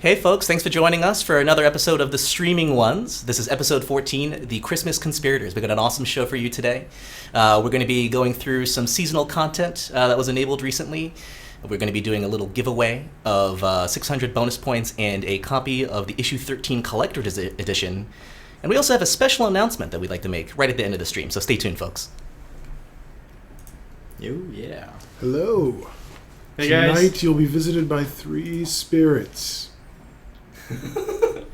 Hey folks, thanks for joining us for another episode of The Streaming Ones. This is episode 14, The Christmas Conspirators. We've got an awesome show for you today. We're going to be going through some seasonal content that was enabled recently. We're going to be doing a little giveaway of 600 bonus points and a copy of the issue 13 collector's edition. And we also have a special announcement that we'd like to make right at the end of the stream, so stay tuned, folks. Oh, yeah. Hello. Hey, Tonight guys. you'll be visited by three spirits.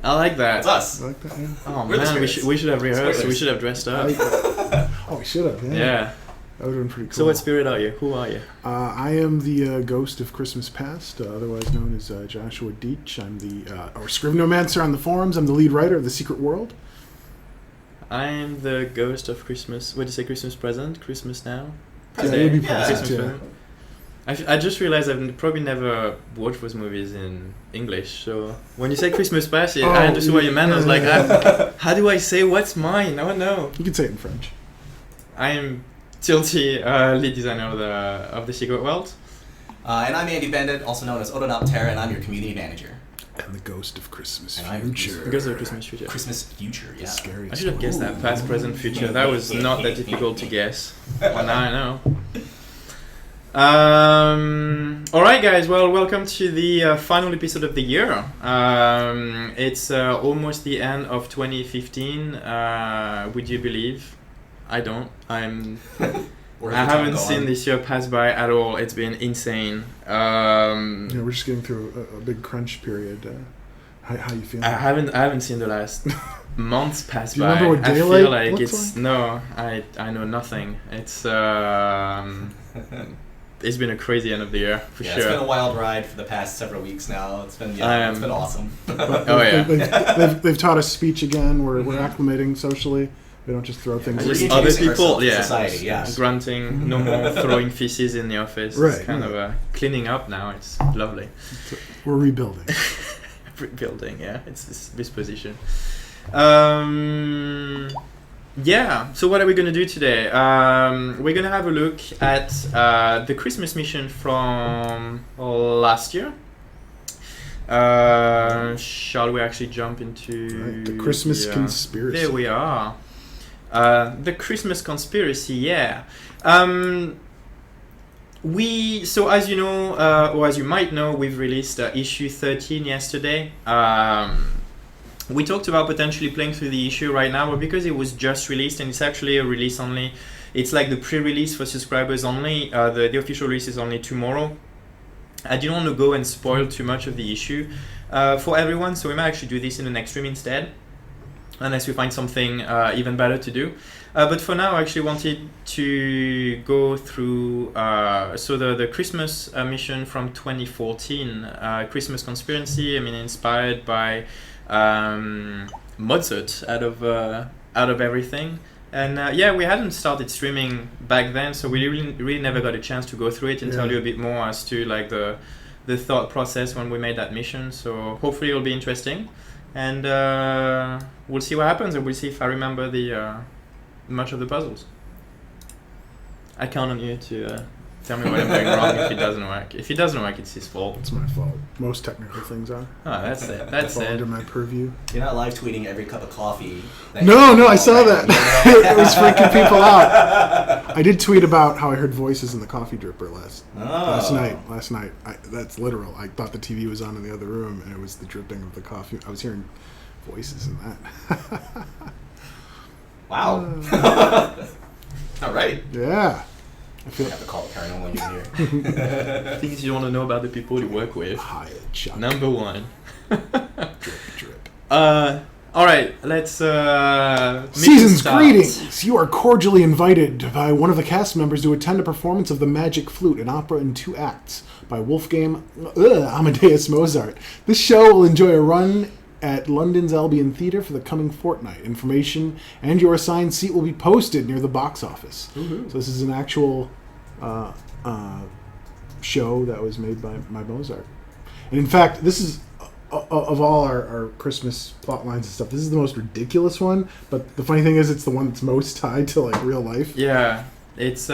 I like that. That's us. You like that? Yeah? Oh, We're the man, we spirits. should have rehearsed. Spoilers. We should have dressed I up. like that. Oh, we should have. Yeah. Yeah. That would have been pretty cool. So what spirit are you? Who are you? I am the ghost of Christmas Past, otherwise known as Joshua Deitch. I'm the or Scrivenomancer on the forums. I'm the lead writer of The Secret World. I'm the ghost of Christmas. What do you say? Christmas present? Christmas now? Yeah, you'll be Yeah. present, Christmas yeah. present. I just realized I've probably never watched those movies in English. So when you say Christmas Past, I understood what you meant. I was like, how do I say what's mine? Oh no. You can say it in French. I am Tilty, lead designer of the Secret World. And I'm Andy Bandit, also known as Odonoptera, and I'm your community manager. And the ghost of Christmas And I'm Future. Because of Christmas future. Christmas Future, yeah. The scariest I should have one. guessed that. Past, present, future. That was not that difficult to guess. Well, now I know. Alright guys, well, welcome to the final episode of the year. It's almost the end of 2015. Would you believe? I don't. I haven't seen this year pass by at all. It's been insane. Yeah, we're just getting through a big crunch period. How you feeling? I haven't seen the last months pass Do you by. remember what I daylight feel like looks it's like? no, I know nothing. It's it's been a crazy end of the year for Yeah, sure. it's been a wild ride for the past several weeks now. It's been it's been awesome. Oh, yeah. They've taught us speech again. We're acclimating socially. We don't just throw things. Just We're other introducing people, ourselves to yeah, society, yeah. grunting, no more throwing feces in the office. Right, It's kind of cleaning up now. It's lovely. We're rebuilding. Rebuilding, yeah. It's this position. Yeah, so what are we going to do today? We're going to have a look at the Christmas mission from last year. Shall we actually jump into Right, the Christmas Conspiracy. There we are. The Christmas Conspiracy, yeah. So as you know, or as you might know, we've released issue 13 yesterday. We talked about potentially playing through the issue right now, but because it was just released and it's actually a release only, it's like the pre-release for subscribers only. The official release is only tomorrow. I didn't want to go and spoil too much of the issue for everyone, so we might actually do this in the next stream instead, unless we find something even better to do. But for now, I actually wanted to go through the Christmas mission from 2014, Christmas Conspiracy. I mean, inspired by Mozart out of everything. And we hadn't started streaming back then, so we really never got a chance to go through it and tell you a bit more as to like the thought process when we made that mission. So hopefully it'll be interesting, and we'll see what happens, and we'll see if I remember the much of the puzzles. I count on you to tell me what I'm doing wrong if it doesn't work. If it doesn't work, it's his fault. It's my fault. Most technical things are. Oh, that's it. That's Fall it. under my purview. You're not live tweeting every cup of coffee. No, I saw that. It was freaking people out. I did tweet about how I heard voices in the coffee dripper last night. That's literal. I thought the TV was on in the other room, and it was the dripping of the coffee. I was hearing voices in that. Wow. All right. Yeah. I You feel have to call the paranormal engineer. Things you want to know about the people you work with. high shot. Number one. Drip. All right, let's Season's greetings! You are cordially invited by one of the cast members to attend a performance of The Magic Flute, an opera in 2 acts by Wolfgang Amadeus Mozart. This show will enjoy a run at London's Albion Theatre for the coming fortnight. Information and your assigned seat will be posted near the box office. Woohoo. So this is an actual show that was made by Mozart. And in fact, this is, of all our Christmas plot lines and stuff, this is the most ridiculous one. But the funny thing is, it's the one that's most tied to like real life. Yeah, it's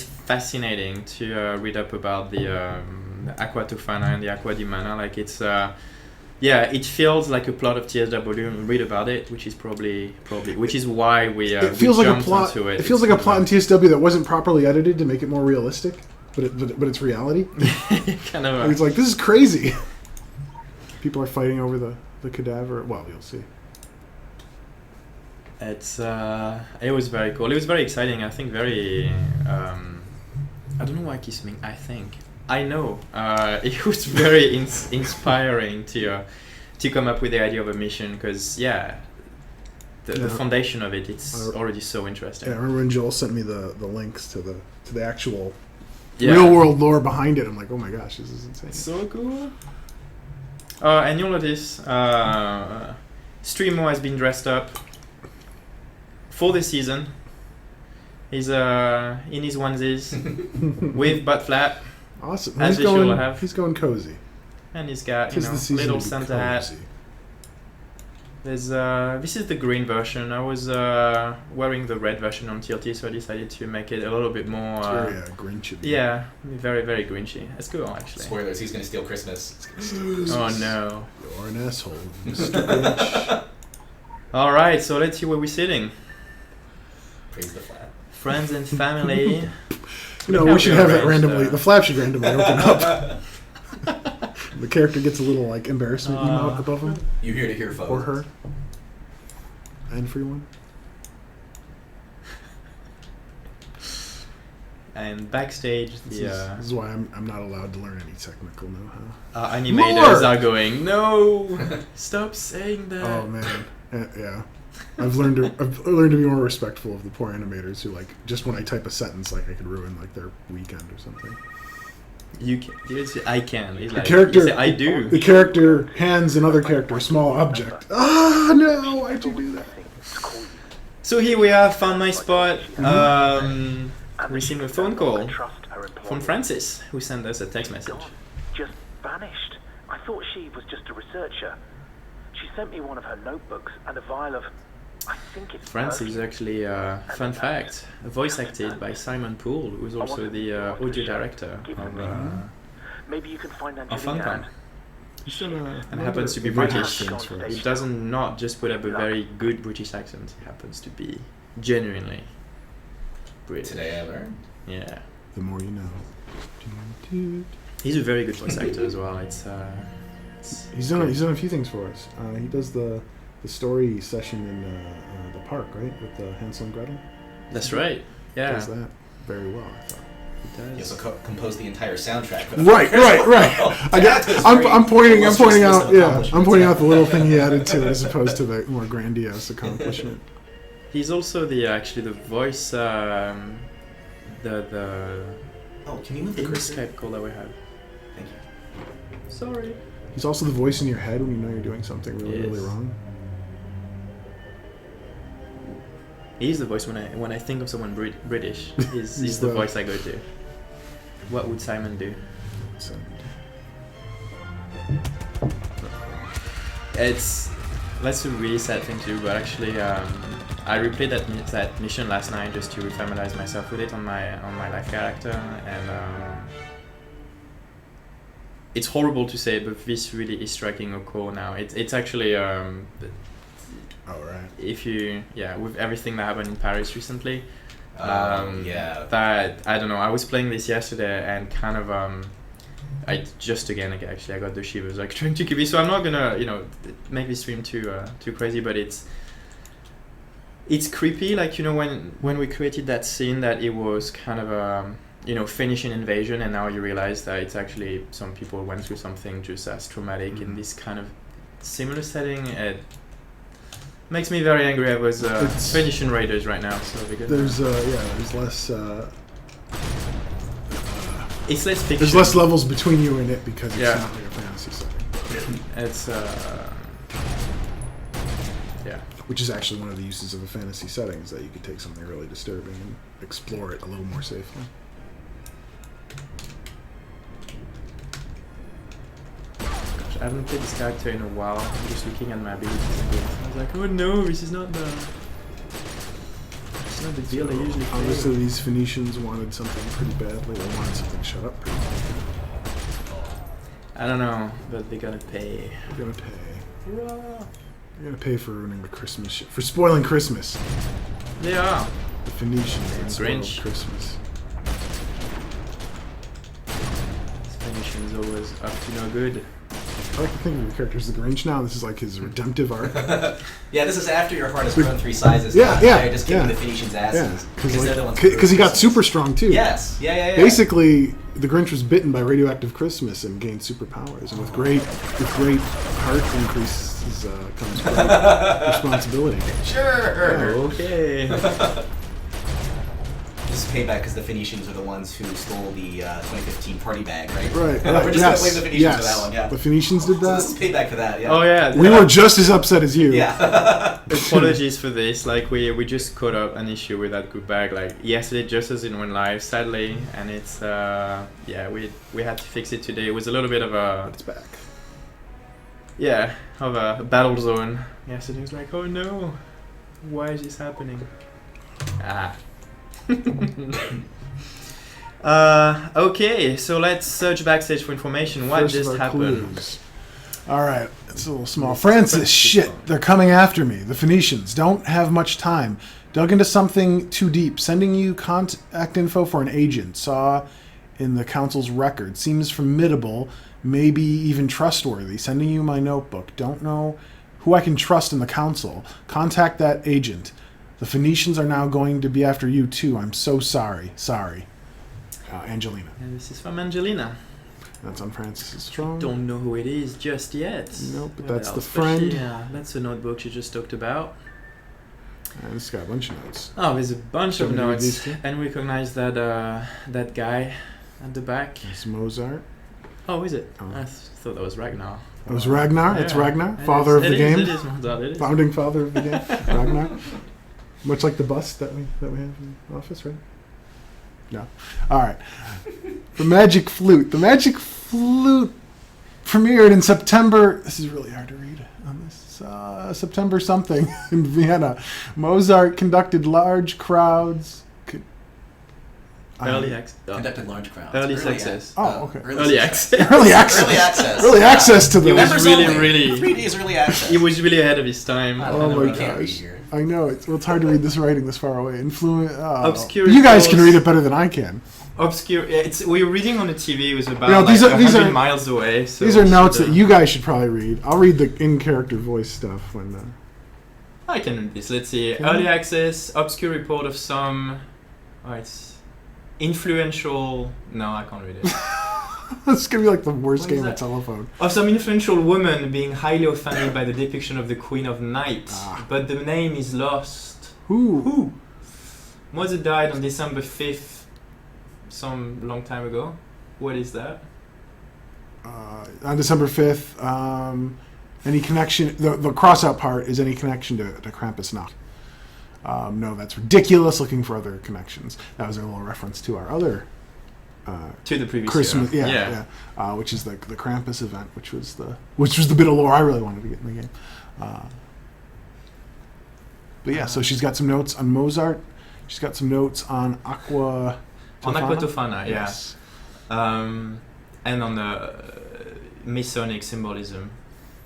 fascinating to read up about the Aqua Tofana and the Aqua di Mana. Like it's yeah, it feels like a plot of TSW. Read about it, which is probably which is why we it feels we like a jumped plot. onto it. It feels like a plot in TSW that wasn't properly edited to make it more realistic, but it's reality. kind of. It's like, this is crazy. People are fighting over the cadaver. Well, you'll see. It was very cool. It was very exciting. I think very. I don't know why I keep saying I think. I know. It was very inspiring to come up with the idea of a mission because the foundation of it's already so interesting. Yeah, I remember when Joel sent me the links to the actual real world lore behind it. I'm like, oh my gosh, this is insane. So cool. And you'll notice Streamo has been dressed up for the season. He's in his onesies with butt flap. Awesome. As he's going cozy. And he's got little Santa hat. There's this is the green version. I was wearing the red version on TLT, so I decided to make it a little bit more. It's very Grinchy. Yeah, very very Grinchy. That's cool actually. Spoilers: he's gonna steal Christmas. Oh no! You're an asshole, Mr. Grinch. All right, so let's see where we're sitting. Praise the flag. Friends and family. We should have it randomly. The flap should randomly open up. The character gets a little like embarrassment emote above him. You hear to hear, folks. Or her. And free one. And backstage, this is why I'm not allowed to learn any technical know-how. Animators are going, no, stop saying that. Oh man, yeah. I've learned to be more respectful of the poor animators who just when I type a sentence I could ruin their weekend or something. You can. I can. It's the character. Say, I do. The character hands another character a small object. Ah no! Why'd you do that? So here we are. Found my spot. Receiving a phone call from Francis, who sent us a text message. Just vanished. I thought she was just a researcher. She sent me one of her notebooks and a vial of, I think it's Francis is actually, fun fact, voice acted by Simon Poole, who is also the audio director of maybe you can find Funcom. And happens to be British. He doesn't not just put up a very good British accent, he happens to be genuinely British. Today I learned. Yeah. The more you know. He's a very good voice actor as well. He's done a few things for us. He does the story session in the park, right, with the Hansel and Gretel. That's right. Yeah. He does that very well, I thought. He does. He also composed the entire soundtrack. Right. I'm pointing out the little thing he added to it as opposed to the more grandiose accomplishment. He's also the voice. Oh, can you move the cursor? Skype call that we have. Thank you. Sorry. He's also the voice in your head when you know you're doing something really wrong. He's the voice when I think of someone British. He's the voice I go to. What would Simon do? That's a really sad thing to do, but actually, I replayed that mission last night just to familiarize myself with it on my life character, and it's horrible to say, but this really is striking a core now. It's actually right. If you with everything that happened in Paris recently, that I don't know. I was playing this yesterday and kind of I got the shivers trying to keep it. So I'm not gonna make this stream too crazy, but it's creepy. When we created that scene, that it was kind of finishing invasion, and now you realize that it's actually some people went through something just as traumatic in this kind of similar setting. It makes me very angry. I was finishing Raiders right now, so there's less. It's less fiction. There's less levels between you and it because it's not like a fantasy setting. It's Which is actually one of the uses of a fantasy setting, is that you could take something really disturbing and explore it a little more safely. Gosh, I haven't played this character in a while. I'm just looking at my abilities again. I was like, oh no, this is not the deal I usually play. Obviously, these Phoenicians wanted something pretty badly. They wanted something shut up pretty badly. I don't know, but they're gonna pay. They're gonna pay. Hurrah! They're gonna pay for ruining the Christmas for spoiling Christmas. They are. The Phoenicians And spoiled Grinch. Christmas. Finishing is always up to no good. I like to think of your character as the Grinch now. This is like his redemptive arc. Yeah, this is after your heart has grown 3 sizes. Yeah, now. yeah, They're just kicking yeah. the Phoenicians' asses. Because they're the ones who he got Christmas. super strong too. Yes, yeah. Basically, the Grinch was bitten by radioactive Christmas and gained superpowers, and with great heart increases comes great responsibility. Sure. Okay. This is payback because the Phoenicians are the ones who stole the 2015 party bag, right? Right. We're just gonna blame the Phoenicians for that one. Yeah. The Phoenicians did So this is that. payback for that. Yeah. Oh yeah. We were just as upset as you. Yeah. Apologies for this. Like we just caught up an issue with that good bag like yesterday, just as it went live, sadly, and it's we had to fix it today. It was a little bit of a It's back. of a battle zone. Yesterday it was like, oh no, why is this happening? Okay, so let's search backstage for information. What First of just our happened? clues. All right, it's a little small. Francis, shit, they're coming after me. The Phoenicians don't have much time. Dug into something too deep. Sending you contact info for an agent. Saw in the council's record. Seems formidable, maybe even trustworthy. Sending you my notebook. Don't know who I can trust in the council. Contact that agent. The Phoenicians are now going to be after you too. I'm so sorry. Sorry. Angelina. And this is from Angelina. That's on Francis's strong. Don't know who it is just yet. Nope, but What that's the else? But friend. yeah, that's the notebook she just talked about. And this got a bunch of notes. Oh, there's a bunch of Shall we read these notes, two? and we recognize that that guy at the back. It's Mozart. Oh, is it? Oh. I thought that was Ragnar. That was Ragnar. It's Yeah. Ragnar, It father is- of the it game, Is, it is Mozart, it is. founding father of the game, Ragnar. Much like the bust that we have in the office, right? No. All right. The Magic Flute. The Magic Flute premiered in September. This is really hard to read on this. September something in Vienna. Mozart conducted large crowds. Early access. Conducted large crowds. Early Early success. Oh, okay. Early access. Early access. Early access. Early access to It the. was Members really, only. really- 3 days early access. He was really ahead of his time. I don't Oh know, my you can't read gosh. here. I know it's hard to read this writing this far away. Obscure You guys can calls. read it better than I can. Obscure. It's we were reading on the TV. It was about You know, like these are- 100 miles away. So These are we notes should, that you guys should probably read. I'll read the in-character voice stuff when. I can read this. Let's see. Okay. Early access. Obscure report of some. Oh, it's influential. No, I can't read it. It's gonna be like the worst What is game of that? telephone. Of some influential woman being highly offended by the depiction of the Queen of Night, Ah. but the name is lost. Who? Who? Mozart died on December 5th, some long time ago. What is that? On December 5th, any connection? The cross-out part is any connection to Krampusnacht. No, that's ridiculous. Looking for other connections. That was a little reference to our other To the previous Christmas, year. yeah. Which is the Krampus event, which was the bit of lore I really wanted to get in the game. But yeah, so she's got some notes on Mozart. She's got some notes on Aqua. On Tofana? Aqua Tofana, yeah. Yes. And on the Masonic symbolism.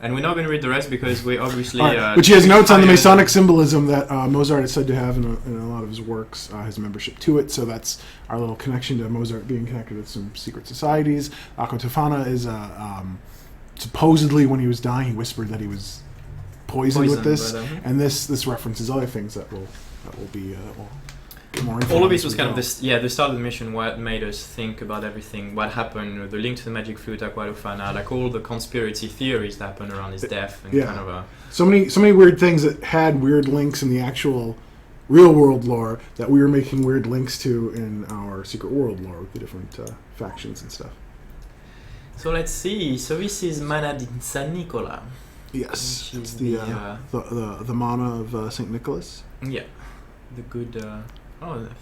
And we're not going to read the rest because we obviously... All right, but she has notes on the hired- Masonic symbolism that Mozart is said to have in a lot of his works, his membership to it. So that's our little connection to Mozart being connected with some secret societies. Aqua Tofana is supposedly when he was dying, he whispered that he was poisoned with this, but, and this references other things that will be will get more info. all of on this as was we kind of go. the start of the mission, what made us think about everything, what happened, the link to the Magic Flute, Aqua Tofana, like all the conspiracy theories that happened around his death, and Yeah. kind of a... So many weird things that had weird links in the actual real world lore that we were making weird links to in our secret world lore with the different factions and stuff. So let's see. So this is Mana di San Nicola. Yes, Which it's is the mana of Saint Nicholas. Yeah. The good...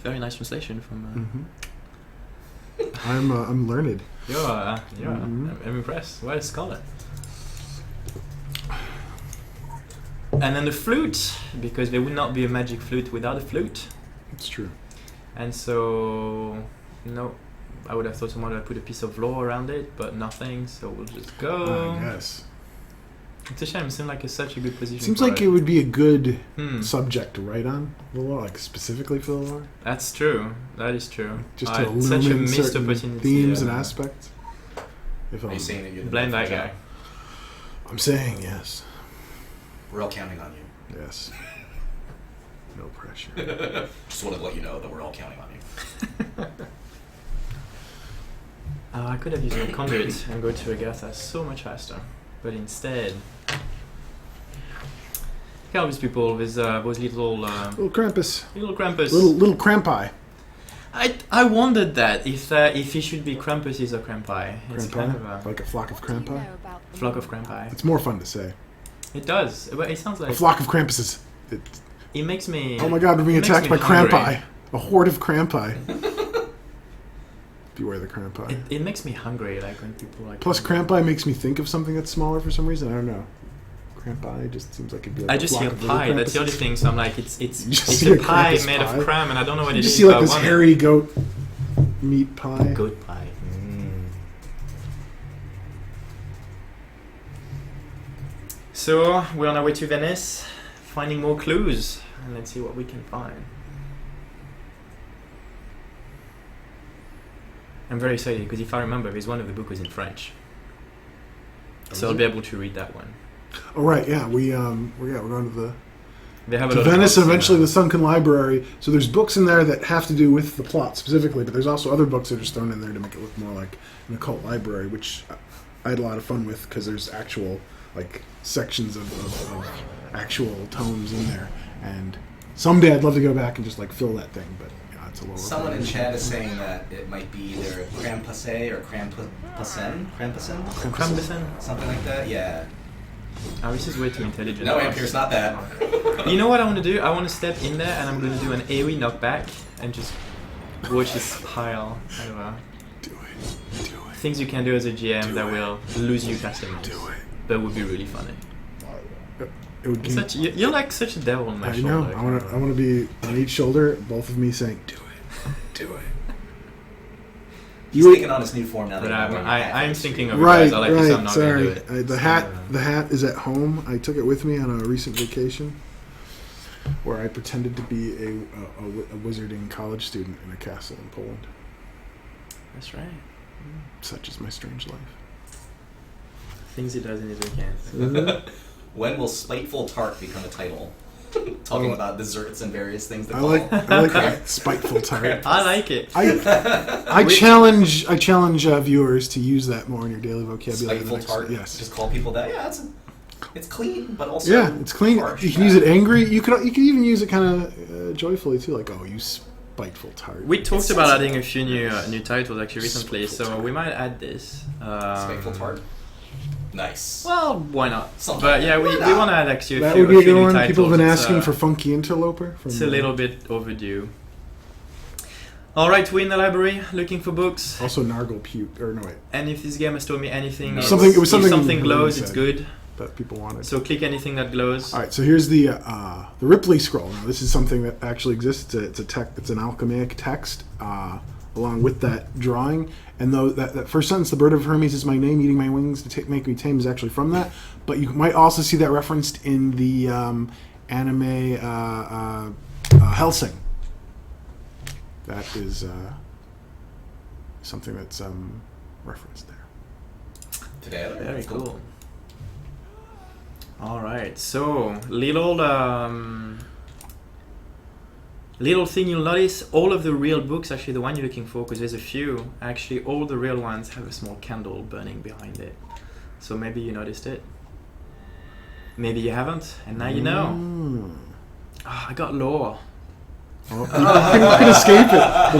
very nice translation from... I'm learned. I'm impressed. What a scholar. And then the flute, because there would not be a magic flute without a flute. It's true. And so, no, I would have thought someone would put a piece of lore around it, but nothing. So we'll just go. Yes. It's a shame. It seemed like it's such a good position. Seems for like it would be a good Hmm. subject to write on the lore, like specifically for the lore. That's true. That is true. Just to It's such a illumine missed certain opportunity. themes and aspects. If Are I'm, you saying that you're the Blame that perfect guy. I'm saying yes. We're all counting on you. Yes. No pressure. Just want to let you know that we're all counting on you. I could have used a conduit and go to Agatha so much faster, but instead, all these people with those little Little Krampus. little Krampus. Little Krampi. I wondered that if he should be Krampuses or Krampi. It's kind of Krampi? a Like a flock of Krampi? flock of Krampi. It's more fun to say. It does, but it sounds A like flock of Krampuses. it makes me. Oh my god, we're being it makes attacked by me hungry. Krampi. A horde of Krampi. Beware the Krampi. It makes me hungry, like when people like. Plus, Krampi makes me think of something that's smaller for some reason. I don't know. Krampi just seems like it'd be like I a just flock hear of little pie. That's the only Krampuses. thing. So I'm like, it's You just it's see a a pie Krampus made pie? of cram, and I don't know what You it just is. see like but I this want it. hairy goat meat pie. Goat pie. So we're on our way to Venice, finding more clues, and let's see what we can find. I'm very excited because if I remember, there's one of the books was in French, so I'll be able to read that one. Oh right, yeah, we're going to the They have a to lot of Venice books, eventually, the Sunken Library. So there's books in there that have to do with the plot specifically, but there's also other books that are just thrown in there to make it look more like an occult library, which I had a lot of fun with because there's actual like sections of actual tomes in there. And someday I'd love to go back and just like fill that thing, but yeah, it's a lower. Someone in chat is saying that it might be either Krampus or Krampusen? Krampusen? Something like that? Yeah. Oh, this is way too intelligent. No, Ampere, it's not that. You know what I want to do? I want to step in there and I'm going to do an AoE knockback and just watch this pile. I don't know. Do it. Do it. Things you can do as a GM that will lose you customers. Do it. But would be really funny. It would be. You're like such a devil on my I shoulder. know. I want to be on each shoulder, both of me saying, "Do it, do it." He's taking on his new form now. But that I'm thinking of you Right, guys. I like this. I'm right. not going to Sorry, do it. the hat is at home. I took it with me on a recent vacation, where I pretended to be a wizarding college student in a castle in Poland. That's right. Such is my strange life. Things he does in his weekends. When will Spiteful Tart become a title? Talking about desserts and various things that I like that spiteful tart. I like it. I challenge viewers to use that more in your daily vocabulary. Spiteful Tart. Yes. Just call people that. Yeah, it's clean, but also Yeah, it's clean. harsh. You can use it angry. You can even use it kind of joyfully too, like, oh, you spiteful tart. We talked It's about sensitive. adding a few new titles actually recently, Spiteful so Tart. we might add this. Spiteful Tart. Nice. Well, why not? Something But like yeah, that. we Why not? want to add actually a That few, would be a few good new one. titles. People have been It's, asking for Funky Interloper. It's a little bit overdue. Alright, we're in the library looking for books. Also, Nargle Puke. Or no, wait. And if this game has told me anything, No. it's- Something- it was if something something Marie glows, it's said. good. That people wanted. So click anything that glows. All right, so here's the Ripley scroll. Now, this is something that actually exists. It's an alchemaic text along with that drawing. And though that first sentence, "The bird of Hermes is my name, eating my wings to make me tame," is actually from that. But you might also see that referenced in the anime Hellsing. That is something that's referenced there. Today. Very cool. Alright, so little thing you'll notice, all of the real books, actually the one you're looking for, because there's a few, actually all the real ones have a small candle burning behind it. So maybe you noticed it. Maybe you haven't, and now you know. Oh, I got lore. Oh, you can escape it.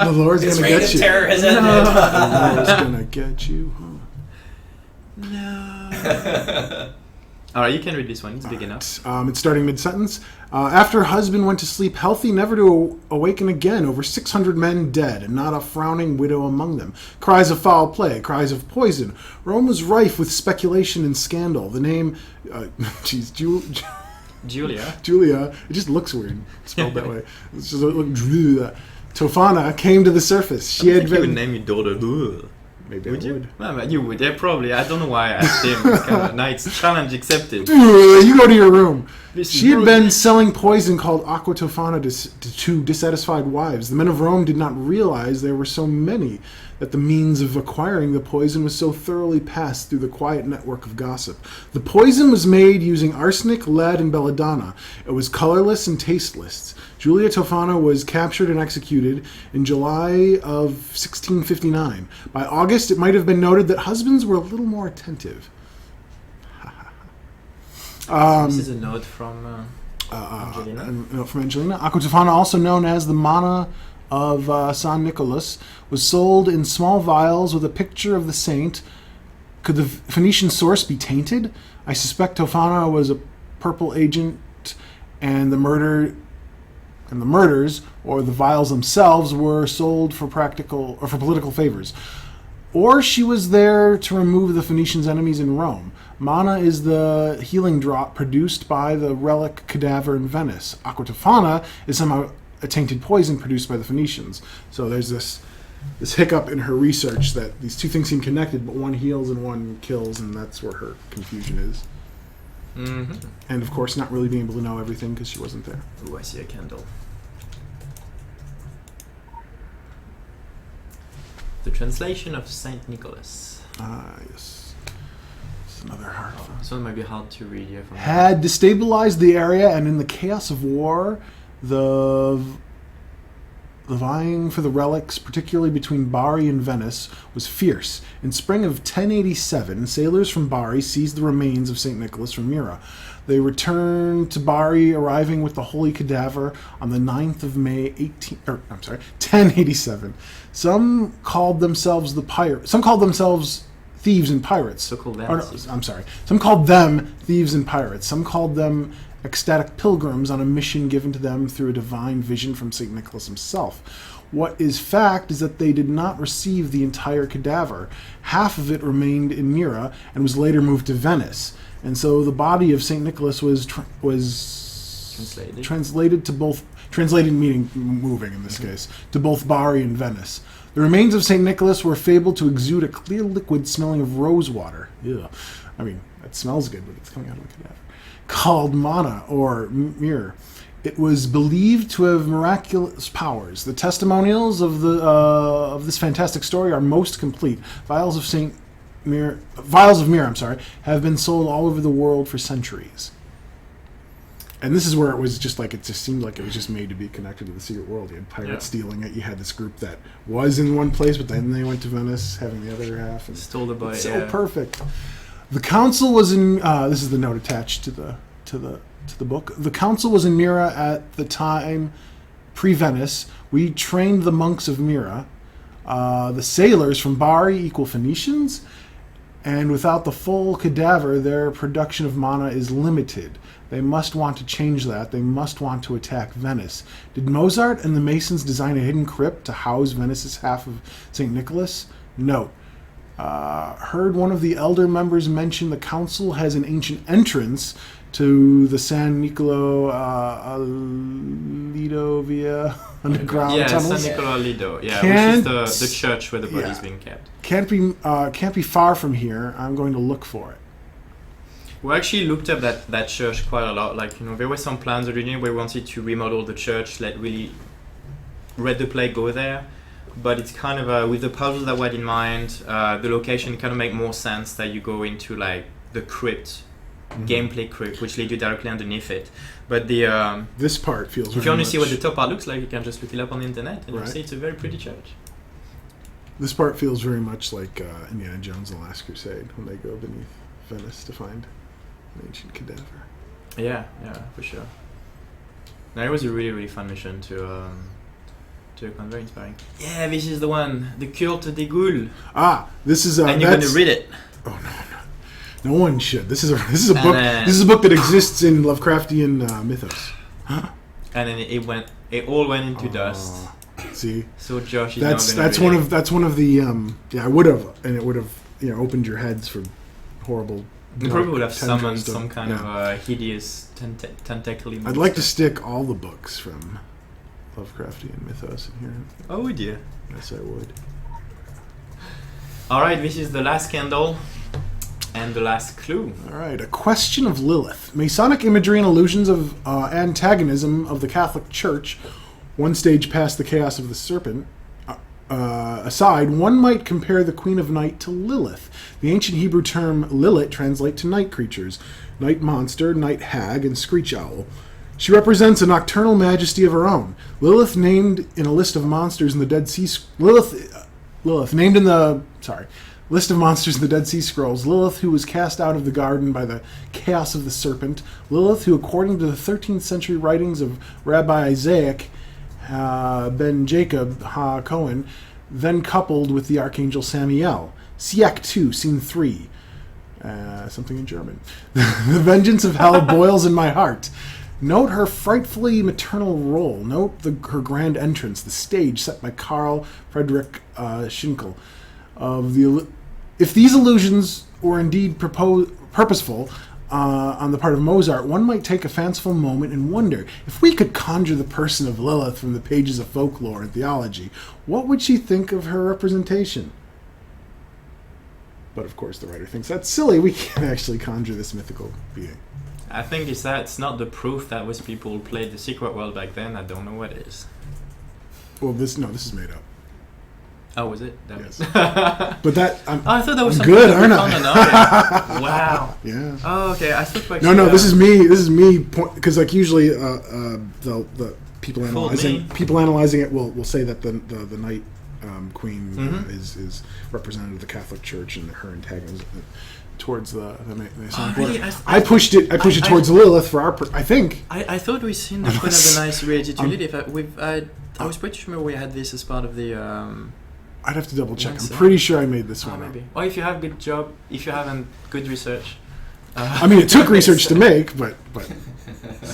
The Lord's This gonna reign get of you. terror has ended. The Lord's gonna get you. No. Alright, you can read this one, it's big enough. It's starting mid-sentence. After husband went to sleep healthy, never to awaken again, over 600 men dead, and not a frowning widow among them. Cries of foul play, cries of poison. Rome was rife with speculation and scandal. The name, Julia. Julia, it just looks weird, spelled that way. It's just look. Tofana came to the surface. She had you would name your daughter. Maybe Would I you? would. No, you would. Yeah, probably. I don't know why I asked him. It's kind of nice. Challenge accepted. You go to your room. This is She had brutal. been selling poison called aqua tofana to dissatisfied wives. The men of Rome did not realize there were so many, that the means of acquiring the poison was so thoroughly passed through the quiet network of gossip. The poison was made using arsenic, lead, and belladonna. It was colorless and tasteless. Julia Tofana was captured and executed in July of 1659. By August, it might have been noted that husbands were a little more attentive. This is a note from Angelina. From Angelina. Aqua Tofana, also known as the Mana of San Nicolas, was sold in small vials with a picture of the saint. Could the Phoenician source be tainted? I suspect Tofana was a purple agent, and the murders or the vials themselves were sold for practical or for political favors. Or she was there to remove the Phoenicians' enemies in Rome. Mana is the healing drop produced by the relic cadaver in Venice. Aqua Tofana is somehow a tainted poison produced by the Phoenicians. So there's this hiccup in her research that these two things seem connected, but one heals and one kills, and that's where her confusion is. Mm-hmm. And of course, not really being able to know everything because she wasn't there. Oh, I see a candle. The translation of Saint Nicholas. Ah, yes. It's another hard one. So it might be hard to read here. From Had destabilized the area, and in the chaos of war, the vying for the relics, particularly between Bari and Venice, was fierce. In spring of 1087, sailors from Bari seized the remains of St. Nicholas from Myra. They returned to Bari, arriving with the holy cadaver on the 9th of May, 1087. Some called themselves thieves and pirates. Some called them thieves and pirates. Some called them ecstatic pilgrims on a mission given to them through a divine vision from St. Nicholas himself. What is fact is that they did not receive the entire cadaver. Half of it remained in Myra and was later moved to Venice. And so the body of St. Nicholas was translated to both, translated meaning moving in this case, to both Bari and Venice. The remains of St. Nicholas were fabled to exude a clear liquid smelling of rose water. Ew. I mean, that smells good, but it's coming out of a cadaver. Called mana, or mirror. It was believed to have miraculous powers. The testimonials of this fantastic story are most complete. Vials of Myra, have been sold all over the world for centuries. And this is where it was just like, it just seemed like it was just made to be connected to the secret world. You had pirates stealing it. You had this group that was in one place, but then they went to Venice, having the other half. And stole the body. So perfect. The council was in. This is the note attached to the book. The council was in Myra at the time, pre-Venice. We trained the monks of Myra. The sailors from Bari equal Phoenicians, and without the full cadaver, their production of mana is limited. They must want to change that. They must want to attack Venice. Did Mozart and the Masons design a hidden crypt to house Venice's half of St. Nicholas? No. Heard one of the elder members mention the council has an ancient entrance to the San Nicolo Lido via underground tunnels. San Nicolo Lido, which is the church where the body is being kept. Can't be far from here. I'm going to look for it. We actually looked up that church quite a lot. Like, there were some plans originally where we wanted to remodel the church, let really Read the Play go there. But it's kind of with the puzzles that we had in mind, the location kind of make more sense that you go into like the crypt, gameplay crypt, which leads you directly underneath it. But the this part feels. If you want to see what the top part looks like, you can just look it up on the internet and you'll see it's a very pretty church. This part feels very much like Indiana Jones and the Last Crusade when they go beneath Venice to find an ancient cadaver. Yeah, for sure. Now, it was a really, really fun mission to very inspiring. Yeah, this is the one, the Culte des Goules. This is and you're going to read it. Oh no, no one should. This is a book. This is a book that exists in Lovecraftian mythos. And then it all went into dust. See, so Josh is that's one of the I would have, and it would have opened your heads for horrible. You probably would have summoned some kind of hideous tentacly. I'd like to stick all the books from Lovecraftian mythos in here. Oh dear. Yes, I would. All right, this is the last candle and the last clue. All right, a question of Lilith. Masonic imagery and illusions of antagonism of the Catholic Church, one stage past the chaos of the serpent, aside, one might compare the Queen of Night to Lilith. The ancient Hebrew term Lilith translates to night creatures, night monster, night hag, and screech owl. She represents a nocturnal majesty of her own. Lilith, named in a list of monsters in the Dead Sea... Lilith, named in the... list of monsters in the Dead Sea Scrolls. Lilith, who was cast out of the garden by the chaos of the serpent. Lilith, who, according to the 13th century writings of Rabbi Isaac ben Jacob ha-Cohen, then coupled with the archangel Samiel. Siak 2, Scene 3. Something in German. The vengeance of hell boils in my heart. Note her frightfully maternal role. Note her grand entrance, the stage set by Karl Friedrich Schinkel. If these illusions were indeed purposeful on the part of Mozart, one might take a fanciful moment and wonder, if we could conjure the person of Lilith from the pages of folklore and theology, what would she think of her representation? But of course the writer thinks that's silly. We can't actually conjure this mythical being. I think it's not the proof that was people played the secret world back then. I don't know what is. Well, this is made up. Oh, was it? That Yes. was But that I thought that was something good, that we aren't found I? on our- Wow. Yeah. Oh, okay. I thought like No. This is me. This is me. Because like usually, the people analyzing it will say that the Night Queen is representative of the Catholic Church and her antagonism towards the Masonic really? order. I pushed it towards Lilith for our. I think. I thought we seen the Queen of the Nice related to Lilith. I was pretty sure we had this as part of the. I'd have to double check. I'm Yes, pretty sure I made this one. Maybe. Or if you have if you haven't good research. I mean, it took research to make, but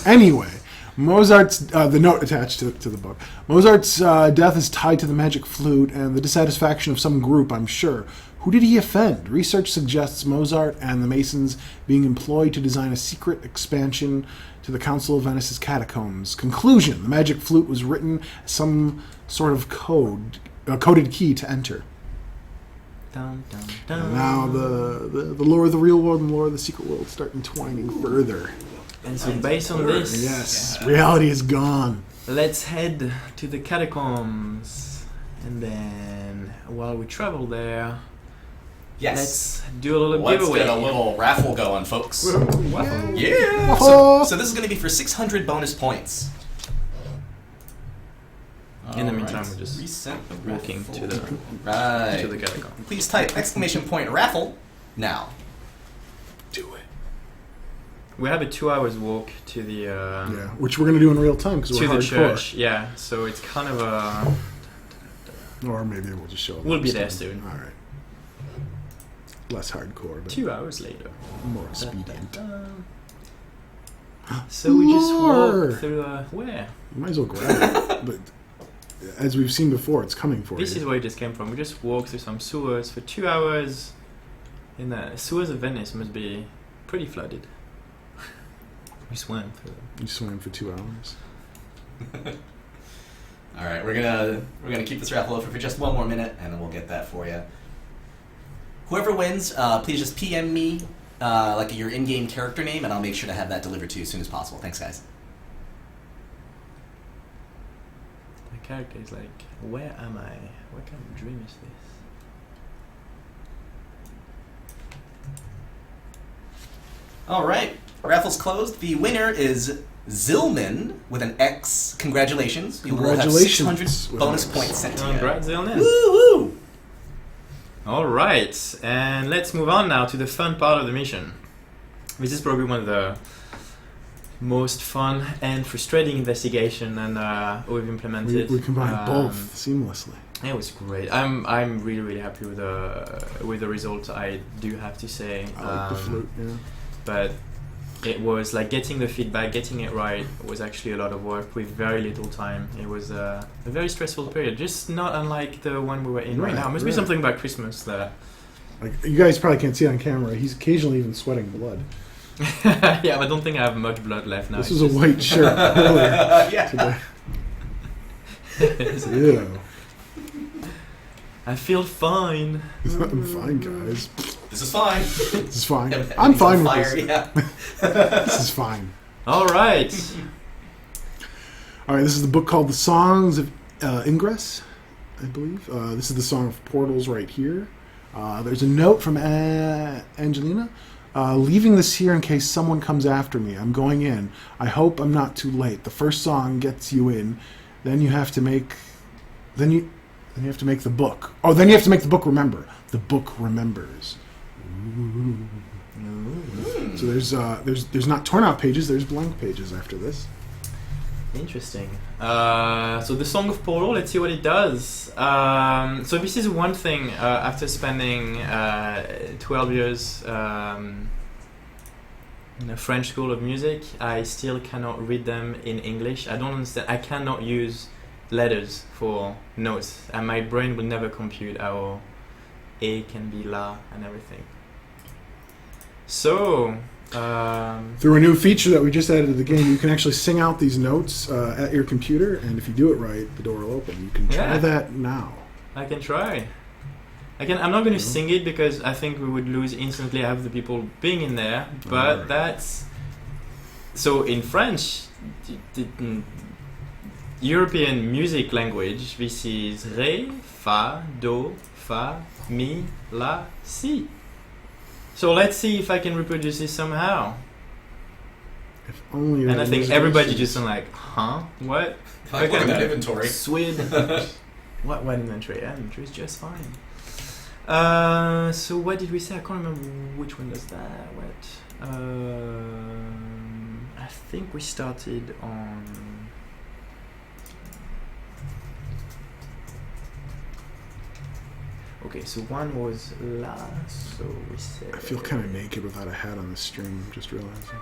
anyway, Mozart's the note attached to the book. Mozart's death is tied to the magic flute and the dissatisfaction of some group, I'm sure. Who did he offend? Research suggests Mozart and the Masons being employed to design a secret expansion to the Council of Venice's catacombs. Conclusion: the magic flute was written as some sort of coded key to enter. Dun, dun, dun. And now the lore of the real world and lore of the secret world start entwining further. And so based on this, Yes, reality is gone. let's head to the catacombs. And then while we travel there, Yes. let's do a little Let's giveaway. get a little raffle going, folks. Waffle. Yeah. Oh. So this is going to be for 600 bonus points. In the All meantime, right. we're just Reset the walking raffle. to the Right. catacomb. Please type !raffle now. Do it. We have a 2 hours walk to the Yeah, which we're gonna do in real time because to we're the hardcore. church. Yeah, so it's kind of a. Or maybe we'll just show. a We'll be little there stuff. soon. All right. Less hardcore, but 2 hours later. more expedient. So we just Lore. walk through where? You might as well grab it. But as we've seen before, it's coming for This you. is where it just came from. We just walked through some sewers for 2 hours. In the sewers of Venice must be pretty flooded. We swam through them. You swam for 2 hours. All right, we're gonna keep this raffle open for just one more minute, and then we'll get that for you. Whoever wins, please just PM me like your in-game character name, and I'll make sure to have that delivered to you as soon as possible. Thanks, guys. My character is like, where am I? What kind of dream is this? All right, raffle's closed. The winner is Zillman with an X. Congratulations. You will have Congratulations 600 bonus points sent to you. Congrats, Zilnan. Woo-hoo! All right, and let's move on now to the fun part of the mission. This is probably one of the most fun and frustrating investigation and we've implemented. We combined both seamlessly. It was great. I'm really happy with the result. I do have to say. I like the flute. Yeah. But it was like getting the feedback, getting it right was actually a lot of work with very little time. It was a very stressful period, just not unlike the one we were in right now. It must be something about Christmas that. Like you guys probably can't see on camera. He's occasionally even sweating blood. Yeah, I don't think I have much blood left now. This It's was a just- white shirt earlier Yeah. today. Yeah. I feel fine. I'm fine, guys. This is fine. This is fine. I'm fine with fire, this. yeah. This is fine. All right. All right, this is the book called The Songs of Ingress, I believe. This is the Song of Portals right here. There's a note from Angelina. Leaving this here in case someone comes after me. I'm going in. I hope I'm not too late. The first song gets you in. Then you have to make... Then you have to make the book. Oh, then you have to make the book remember. The book remembers. Ooh. So there's not torn out pages. There's blank pages after this. Interesting. So the Song of Portal, let's see what it does. So this is one thing, after spending 12 years in a French school of music, I still cannot read them in English. I don't understand. I cannot use letters for notes, and my brain will never compute how A can be La and everything. So... through a new feature that we just added to the game, you can actually sing out these notes at your computer, and if you do it right, the door will open. You can try that now. I can try. I'm not going to sing it because I think we would lose instantly half the people being in there. But right. That's so in French, European music language. This is Ré, Fa, Do, Fa, Mi, La, Si. So let's see if I can reproduce this somehow. If only. And I think everybody just like, huh? What? Like that inventory. Sweet. What inventory? Yeah, inventory is just fine. So what did we say? I can't remember which one does that. What? I think we started on. Okay, so one was La. So we said. I feel kind of naked without a hat on the stream. Just realizing.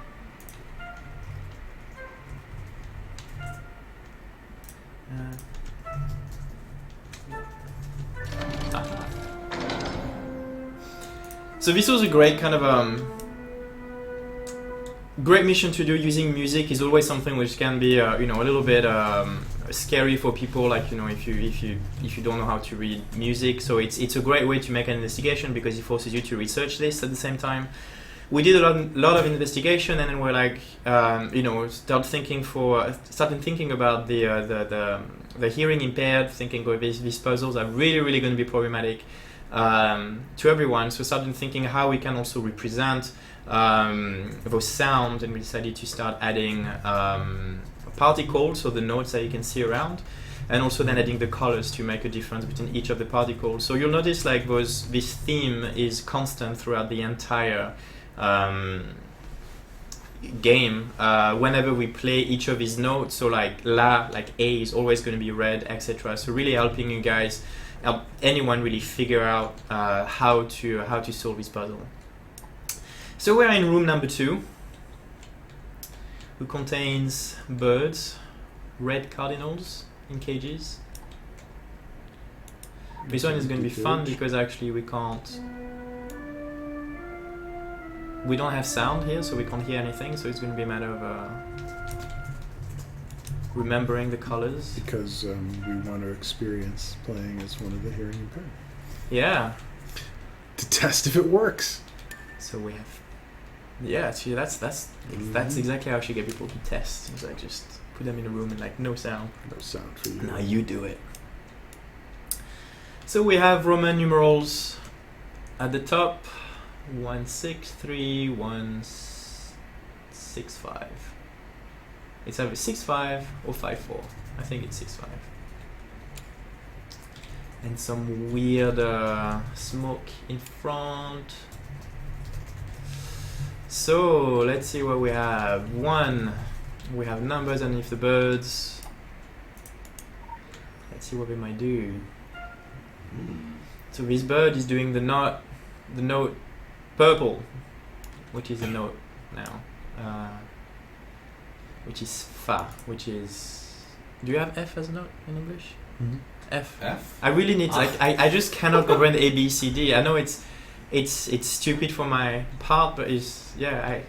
So this was a great kind of great mission to do. Using music is always something which can be a little bit scary for people, like if you don't know how to read music. So it's a great way to make an investigation because it forces you to research this at the same time. We did a lot of investigation, and then we're like started thinking about the hearing impaired, thinking these puzzles are really going to be problematic to everyone. So started thinking how we can also represent those sounds, and we decided to start adding particles, so the notes that you can see around, and also then adding the colors to make a difference between each of the particles. So you'll notice like this theme is constant throughout the entire game. Whenever we play each of these notes, so like La, like A is always going to be red, etc. So really helping you guys, help anyone really figure out how to solve this puzzle. So we're in room number 2, who contains birds, red cardinals in cages. This one is going to be fun because actually we don't have sound here, so we can't hear anything, so it's going to be a matter of remembering the colors. Because we want to experience playing as one of the hearing impaired. Yeah. To test if it works. So we have... Yeah, actually that's exactly how I should get people to test. It's like just put them in a room and like no sound. No sound for you. Now you do it. So we have Roman numerals at the top. 163, 165. It's either 65 or 54. I think it's 65. And some weird smoke in front. So let's see what we have. 1, we have numbers underneath the birds. Let's see what we might do. So this bird is doing the note purple, which is a note now, which is Fa, which is... Do you have F as a note in English? Mm-hmm. F. I really need I just cannot comprehend A, B, C, D. I know it's stupid for my part, but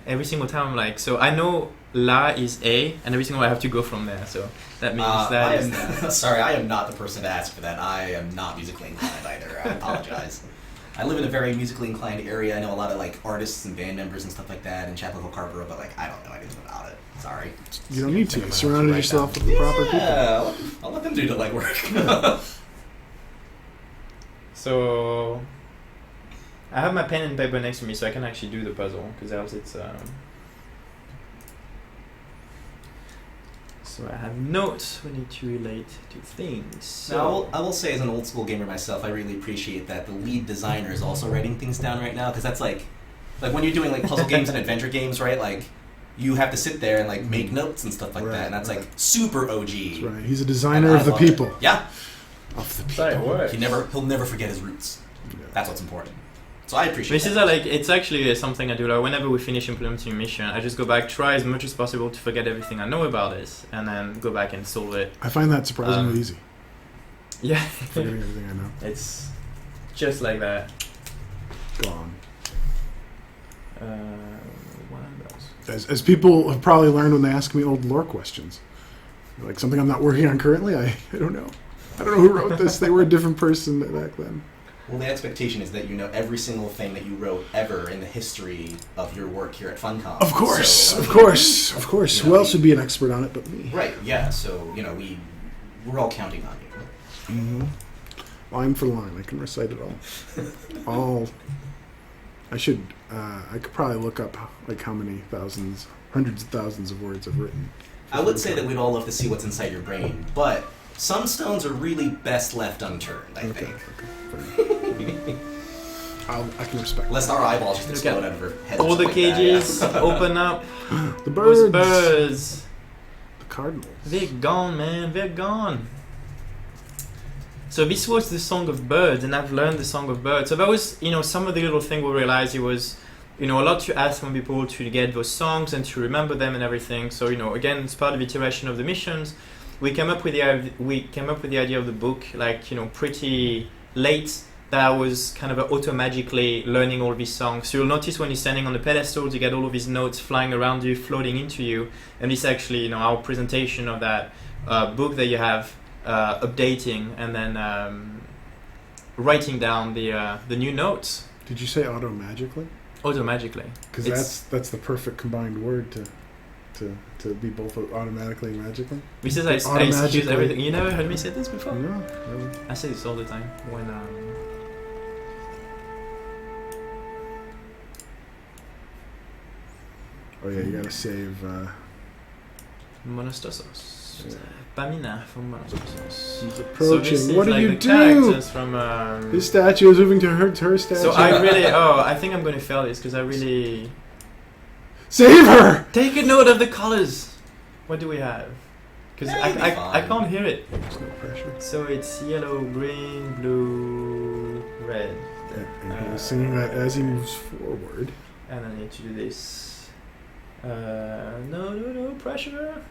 every single time I'm like, so I know La is A, and every single one I have to go from there. So that means that is. Sorry, I am not the person to ask for that. I am not musically inclined either. I apologize. I live in a very musically inclined area. I know a lot of like artists and band members and stuff like that in Chapel Hill Carrboro, but like I don't know anything about it. Sorry. You don't need to. You surrounded yourself with the proper people. Yeah, I'll let them do the legwork. So I have my pen and paper next to me, so I can actually do the puzzle because else it's. So I have notes we need to relate to things. So Now, I will say, as an old school gamer myself, I really appreciate that the lead designer is also writing things down right now, because that's like when you're doing like puzzle games and adventure games, right? Like you have to sit there and like make notes and stuff like that, and that's like super OG. That's right. He's a designer of the people. Yeah. Of the Sorry, people. what? He'll never forget his roots. Yeah. That's what's important. So I appreciate this is like it's actually something I do. Like whenever we finish implementing a mission, I just go back, try as much as possible to forget everything I know about this, and then go back and solve it. I find that surprisingly easy. Yeah, Forgetting everything I know. it's just like that. Gone. What else? As people have probably learned when they ask me old lore questions, like something I'm not working on currently. I don't know. I don't know who wrote this. They were a different person back then. Well, the expectation is that you know every single thing that you wrote ever in the history of your work here at Funcom. Of course, So, of course, of course. You know, Who else would be an expert on it but me? Right, yeah, so, you know, we're all counting on you. Mm-hmm. Line for line, I can recite it all. I should. I could probably look up like how many hundreds of thousands of words I've written. I would say that we'd all love to see what's inside your brain, but some stones are really best left unturned, I think. I can respect. Lest our eyeballs just Look explode at out of our heads. All or the something like that, cages yeah. open up. The Those birds. birds. The cardinals. They're gone, man. They're gone. So this was the Song of Birds, and I've learned the Song of Birds. So that was, some of the little thing we realized it was, a lot to ask from people to get those songs and to remember them and everything. So, again, it's part of the iteration of the missions. We came up with the idea of the book, pretty late. That I was kind of auto-magically learning all these songs. So you'll notice when you're standing on the pedestals, you get all of these notes flying around you, floating into you. And this actually, our presentation of that book that you have, updating and then writing down the new notes. Did you say auto-magically? Auto-magically. Because that's the perfect combined word to be both automatically and magically. This is I excuse everything. You never heard me say this before? No, really. I say this all the time when Oh yeah, you gotta save. Monostosos. Yeah. Pamina from Monostosos. He's So approaching. this is What do like you the do? characters from. His statue is moving to her statue. So I think I'm going to fail this because I really Save her! take a note of the colors. What do we have? Because Yeah, you'll be I fine. can't hear it. There's no pressure. So it's yellow, green, blue, red. And he's singing that as he moves forward. And I need to do this. No pressure.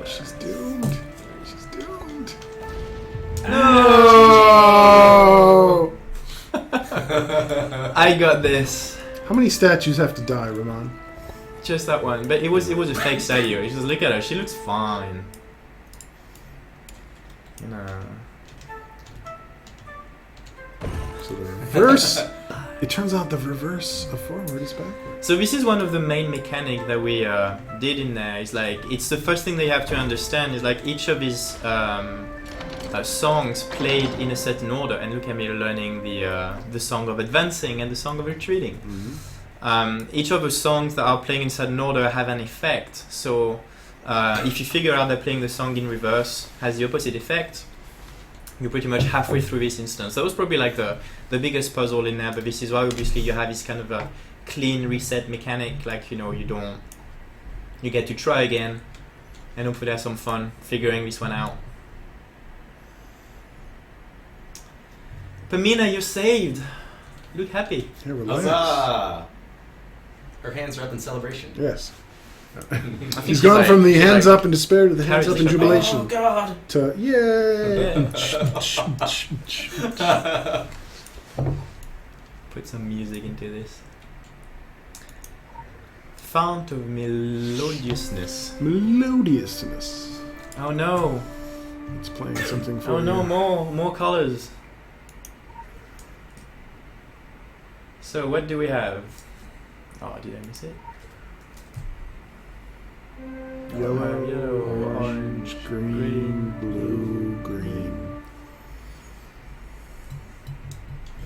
She's doomed. She's doomed. No! I got this. How many statues have to die, Ramon? Just that one, but it was a fake statue. You just look at her; she looks fine. So the reverse. It turns out the reverse of forward is backward. So this is one of the main mechanics that we did in there. It's like it's the first thing they have to understand is like each of these songs played in a certain order. And look at me learning the song of advancing and the song of retreating. Mm-hmm. Each of the songs that are playing in certain order have an effect. So if you figure out that playing the song in reverse has the opposite effect, you're pretty much halfway through this instance. That was probably like the biggest puzzle in there, but this is why obviously you have this kind of a clean reset mechanic, like you get to try again and hopefully have some fun figuring this one out. Pamina, you're saved. Look happy. Yeah, relax. Huzzah! Her hands are up in celebration. Yes. I think He's gone from the hands up in despair to the hands carries up in the shot. jubilation. Oh God! To yay! Put some music into this. Fount of melodiousness. Melodiousness. Oh no! It's playing something for Oh no! you. More colors. So what do we have? Oh, did I miss it? Yellow, orange, green, blue, green.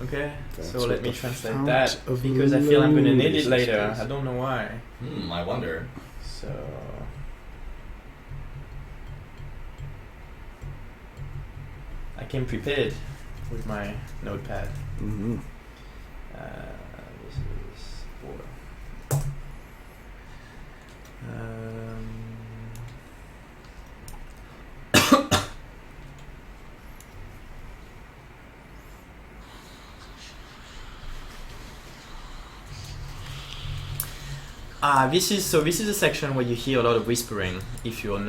Okay, That's so what let me the translate fount that of because I feel I'm gonna need it melodiousness later. is. I don't know why. I wonder. So I came prepared with my notepad. Mm-hmm. This is water. This is a section where you hear a lot of whispering if you don't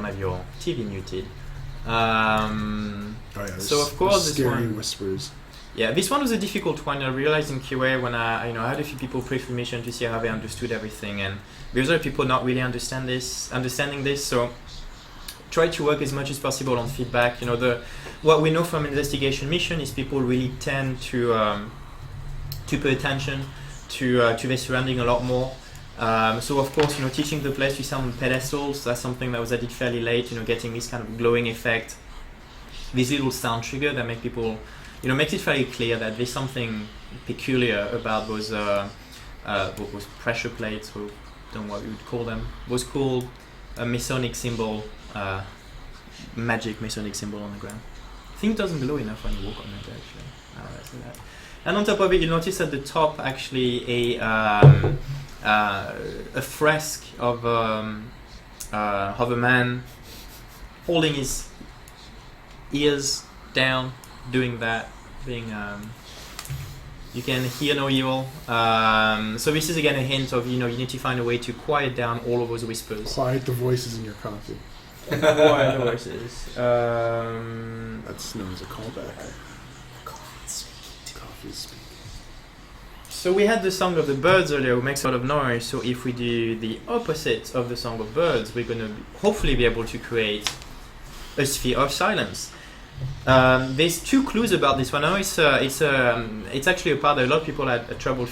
have your TV muted. So of course this scary one, whispers. yeah, this one was a difficult one. I realized in QA when I had a few people pray for mission to see how they understood everything, and because other people not really understanding this, so try to work as much as possible on feedback. What we know from investigation mission is people really tend to pay attention to their surrounding a lot more. So of course, teaching the players to sound on pedestals, that's something that was added fairly late. Getting this kind of glowing effect, this little sound trigger that make people, makes it fairly clear that there's something peculiar about those pressure plates, or don't know what we would call them. Was called a Masonic symbol, magic Masonic symbol on the ground. I think it doesn't glow enough when you walk on it actually. I see that. And on top of it, you notice at the top actually a fresque of a man holding his ears down, doing that, being you can hear no evil. So this is again a hint of you need to find a way to quiet down all of those whispers. Quiet the voices in your coffee. Quiet the voices. That's known as a callback. Coffee speaking. So we had the song of the birds earlier, who makes a lot of noise. So if we do the opposite of the song of birds, we're going to hopefully be able to create a sphere of silence. There's two clues about this one. I know it's actually a part that a lot of people had trouble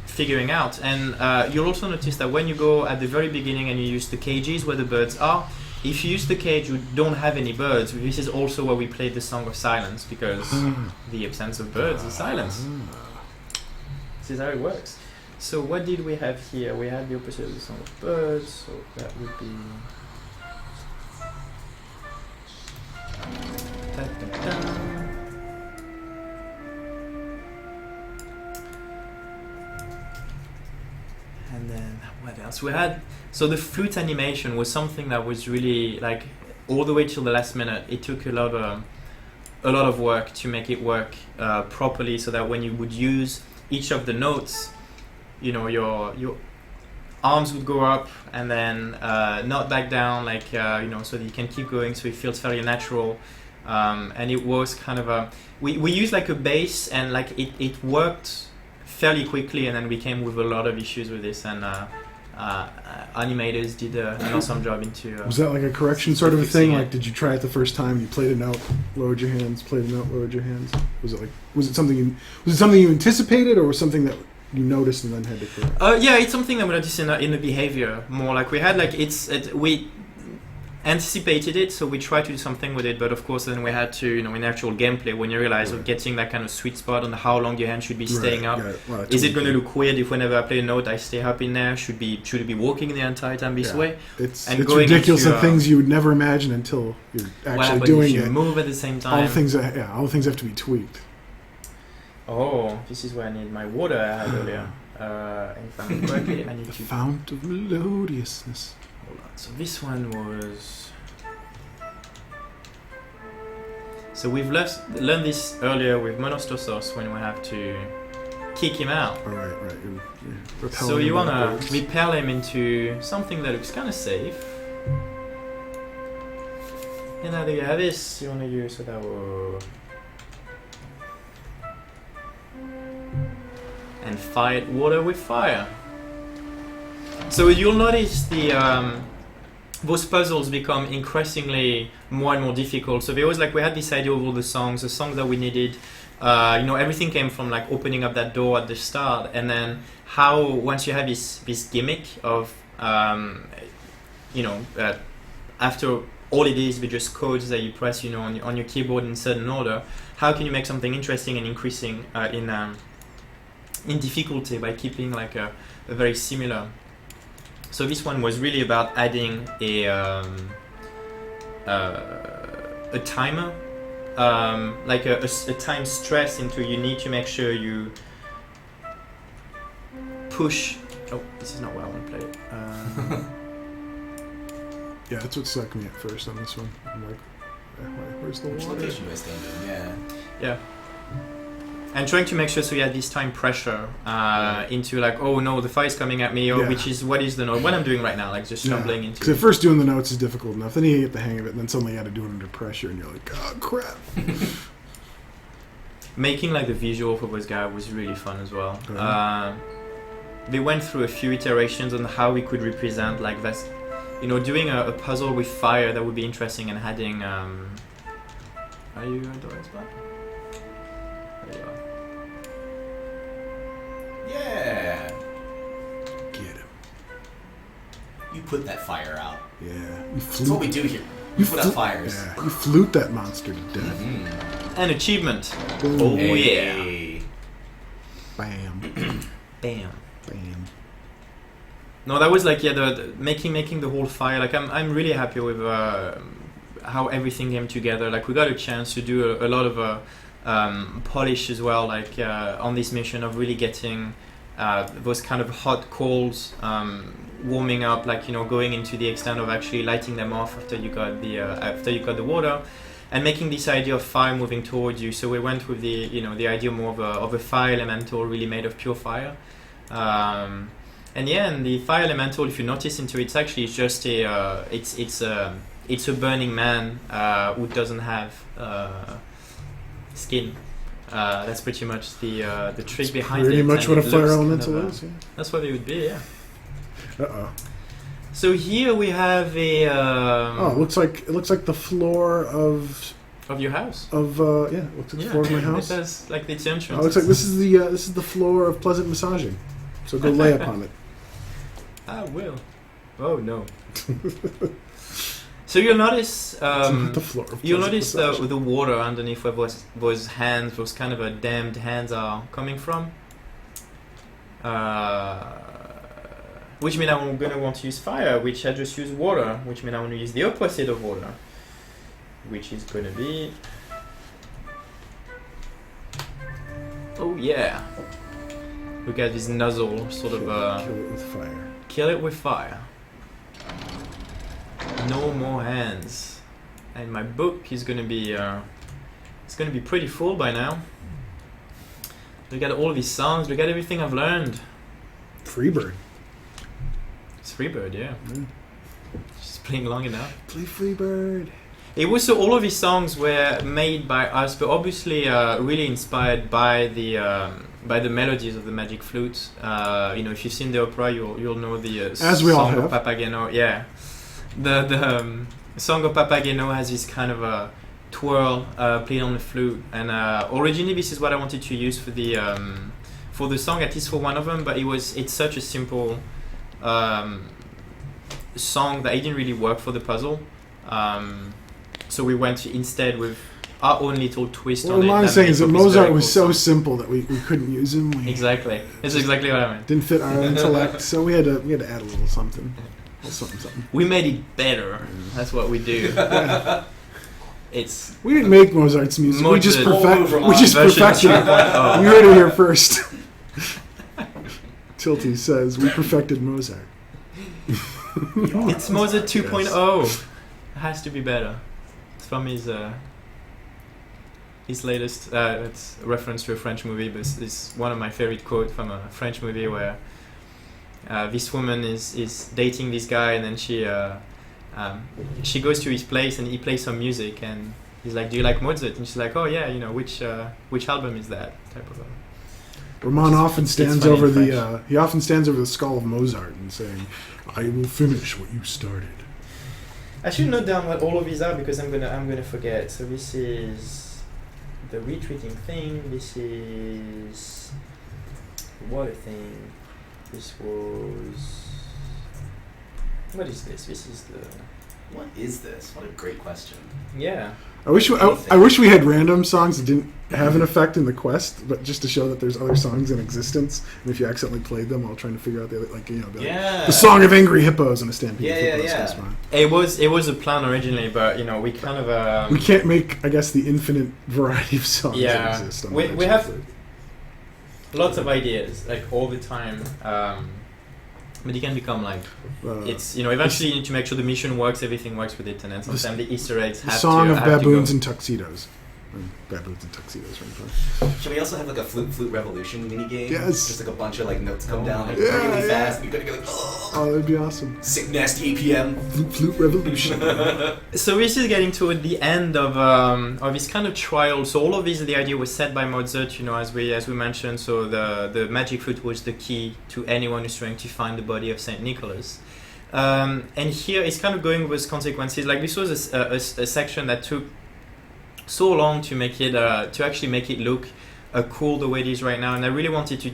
figuring out. And you'll also notice that when you go at the very beginning and you use the cages where the birds are, if you use the cage, you don't have any birds. This is also where we played the song of silence, because the absence of birds is silence. This is how it works. So what did we have here? We had the opposite of the song of birds, so that would be... And then what else? We had... So the flute animation was something that was really like all the way till the last minute. It took a lot of work to make it work properly, so that when you would use each of the notes, your arms would go up and then not back down, so that you can keep going, so it feels very natural. And it was kind of a... We used like a bass, and it worked fairly quickly, and then we came with a lot of issues with this, and animators did an awesome job into... was that like a correction sort of a thing? it. Like, did you try it the first time? You played a note, lowered your hands, played a note, lowered your hands. Was it something you anticipated, or was something that you noticed and then had to correct? Yeah, it's something that we noticed in the behavior more. Like we had we anticipated it, so we tried to do something with it, but of course then we had to, in actual gameplay, when you realize of getting that kind of sweet spot on how long your hand should be staying up. Well, Is it going to look weird if whenever I play a note I stay up in there? Should it be walking the entire time this way? It's going ridiculous into, of things you would never imagine until you're what actually happens doing if you it. move at the same time? All the things have to be tweaked. Oh, this is where I need my water I had earlier. If I'm correctly, I need The to... fount of melodiousness. Hold on. So this one was... So we've learned this earlier with Monostosos when we have to kick him out. All right. You're repelling So you him want backwards. to repel him into something that looks kind of safe. And now that you have this, you want to use that will... And fight water with fire. So you'll notice those puzzles become increasingly more and more difficult. So there was we had this idea of all the songs that we needed. Everything came from opening up that door at the start, and then how once you have this gimmick of after all it is but just codes that you press on your keyboard in certain order, how can you make something interesting and increasing in difficulty by keeping a very similar. So this one was really about adding a timer, a time stress into. You need to make sure you push. Oh, this is not where I want to play it. Yeah, that's what stuck me at first on this one. I'm like, where's the Which water? location do I stand in? Yeah. Yeah. And trying to make sure so you had this time pressure into oh no, the fire's coming at me, or Yeah. which is what is the note? What I'm doing right now, just stumbling into. Because at first doing the notes is difficult enough, then you get the hang of it, and then suddenly you got to do it under pressure, and you're like, oh crap. Making the visual for this guy was really fun as well. Okay. They went through a few iterations on how we could represent this. Doing a puzzle with fire that would be interesting, and adding. Are you at the right spot? There you are. Yeah. Get him. You put that fire out. Yeah. You That's what we flute. do here. We put out fires. Yeah. You flute that monster to death. Mm. An achievement. Boom. Oh Hey. Bam. Bam. Bam. No, that was the making the whole fire. I'm really happy with how everything came together. We got a chance to do a lot of polish as well. On this mission of really getting those kind of hot coals warming up. Going into the extent of actually lighting them off after you got the water, and making this idea of fire moving towards you. So we went with the idea more of a fire elemental, really made of pure fire. And the fire elemental, if you notice into it, it's actually just it's a burning man who doesn't have skin. That's pretty much the trick behind it. Pretty much and what a it fire looks elemental kind of, is. Yeah. That's what it would be, yeah. Uh-oh. So here we have a It looks like the floor of your house. it looks like the floor of my house. It has the entrance. Oh, it looks like this is the floor of pleasant massaging. So go lay upon it. I will. Oh no. So you'll notice The floor of you'll pleasant notice massaging. the water underneath where those hands, those kind of damned hands are coming from. Which means I'm going to want to use fire, which I just use water, which means I want to use the opposite of water, which is going to be... Oh yeah. Look at this nozzle, sort of... Kill it with fire. Kill it with fire. No more hands. And my book is gonna be it's gonna be pretty full by now. Look at all these songs, look at everything I've learned. Freebird. It's Freebird, yeah. Mm. Just playing long enough. Play Freebird. It was so all of these songs were made by us, but obviously really inspired by the melodies of the Magic Flute. If you've seen the opera, you'll know the As we all song of have. Papageno. Yeah, the song of Papageno has this kind of a twirl played on the flute, and originally this is what I wanted to use for the song, at least for one of them. But it's such a simple song that it didn't really work for the puzzle. So we went instead with our own little twist What on it. I'm saying is that made this Mozart very was cool so song. simple that we couldn't use him. Exactly. That's exactly what I meant. Didn't fit our intellect, so we had to add a little something. Something. We made it better. That's what we do. It's We didn't make Mozart's music. We just Mozart. perfected it. Oh. You heard it here first. Tilty says we perfected Mozart. It's Mozart 2.0. It has to be better. It's from his latest. It's a reference to a French movie, but it's one of my favorite quotes from a French movie where this woman is dating this guy, and then she goes to his place and he plays some music, and he's like, "Do you like Mozart?" And she's like, "Oh yeah, which album is that?" Type of. Ramon often stands funny over in the he often stands over the skull of Mozart and saying, "I will finish what you started." I should note down what all of these are because I'm gonna forget. So this is the retreating thing. This is the water thing. This was what is this? This is the What is this? What a great question. yeah. I wish we had random songs that didn't have an effect in the quest, but just to show that there's other songs in existence, and if you accidentally played them while trying to figure out the other, like the song of angry hippos and a stampede of hippos. That's fine. It was a plan originally, but we kind of we can't make, I guess, the infinite variety of songs that exist. On we have lots of ideas like all the time. But it can become like it's eventually you need to make sure the mission works, everything works with it, and then sometimes the Easter eggs have to. The song of baboons to and tuxedos. Baboons and tuxedos, right? Should we also have like a flute revolution mini game? Yes. Just like a bunch of like notes come down like really fast. And you're gonna go like, Oh, that'd be awesome. sick nasty APM. Flute revolution. So this is getting toward the end of this kind of trial. So all of these, the idea was set by Mozart, as we mentioned. So the magic flute was the key to anyone who's trying to find the body of Saint Nicholas. And here it's kind of going with consequences. Like this was a section that took so long to make it to actually make it look cool the way it is right now, and I really wanted to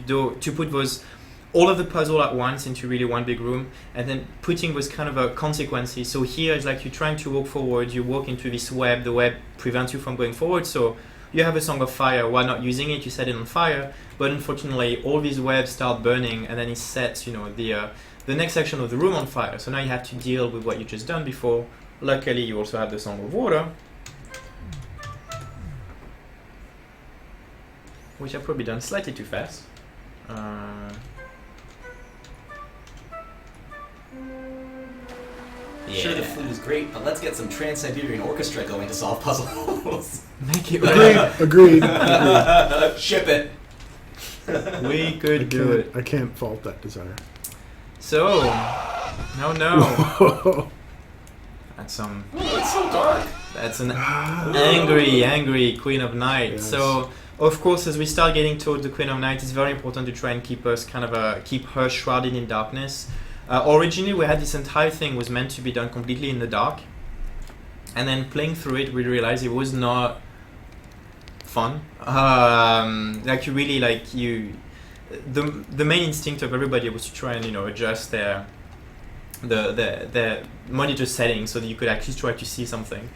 put those all of the puzzle at once into really one big room, and then putting those kind of consequences. So here it's like you're trying to walk forward, you walk into this web, the web prevents you from going forward, so you have a song of fire. Why not using it? You set it on fire, but unfortunately all these webs start burning, and then it sets the next section of the room on fire. So now you have to deal with what you just done before. Luckily you also have the song of water, which I've probably done slightly too fast. Sure, the flute is great, but let's get some Trans-Siberian Orchestra going to solve puzzles. Make it Agreed. Ship it. We could do it. I can't fault that desire. So, no. That's some. Oh, it's so dark. That's an angry Queen of Night. Yes. So, of course, as we start getting toward the Queen of Night, it's very important to try and keep us keep her shrouded in darkness. Originally, we had this entire thing was meant to be done completely in the dark, and then playing through it, we realized it was not fun. Like you really the main instinct of everybody was to try and adjust their monitor settings so that you could actually try to see something.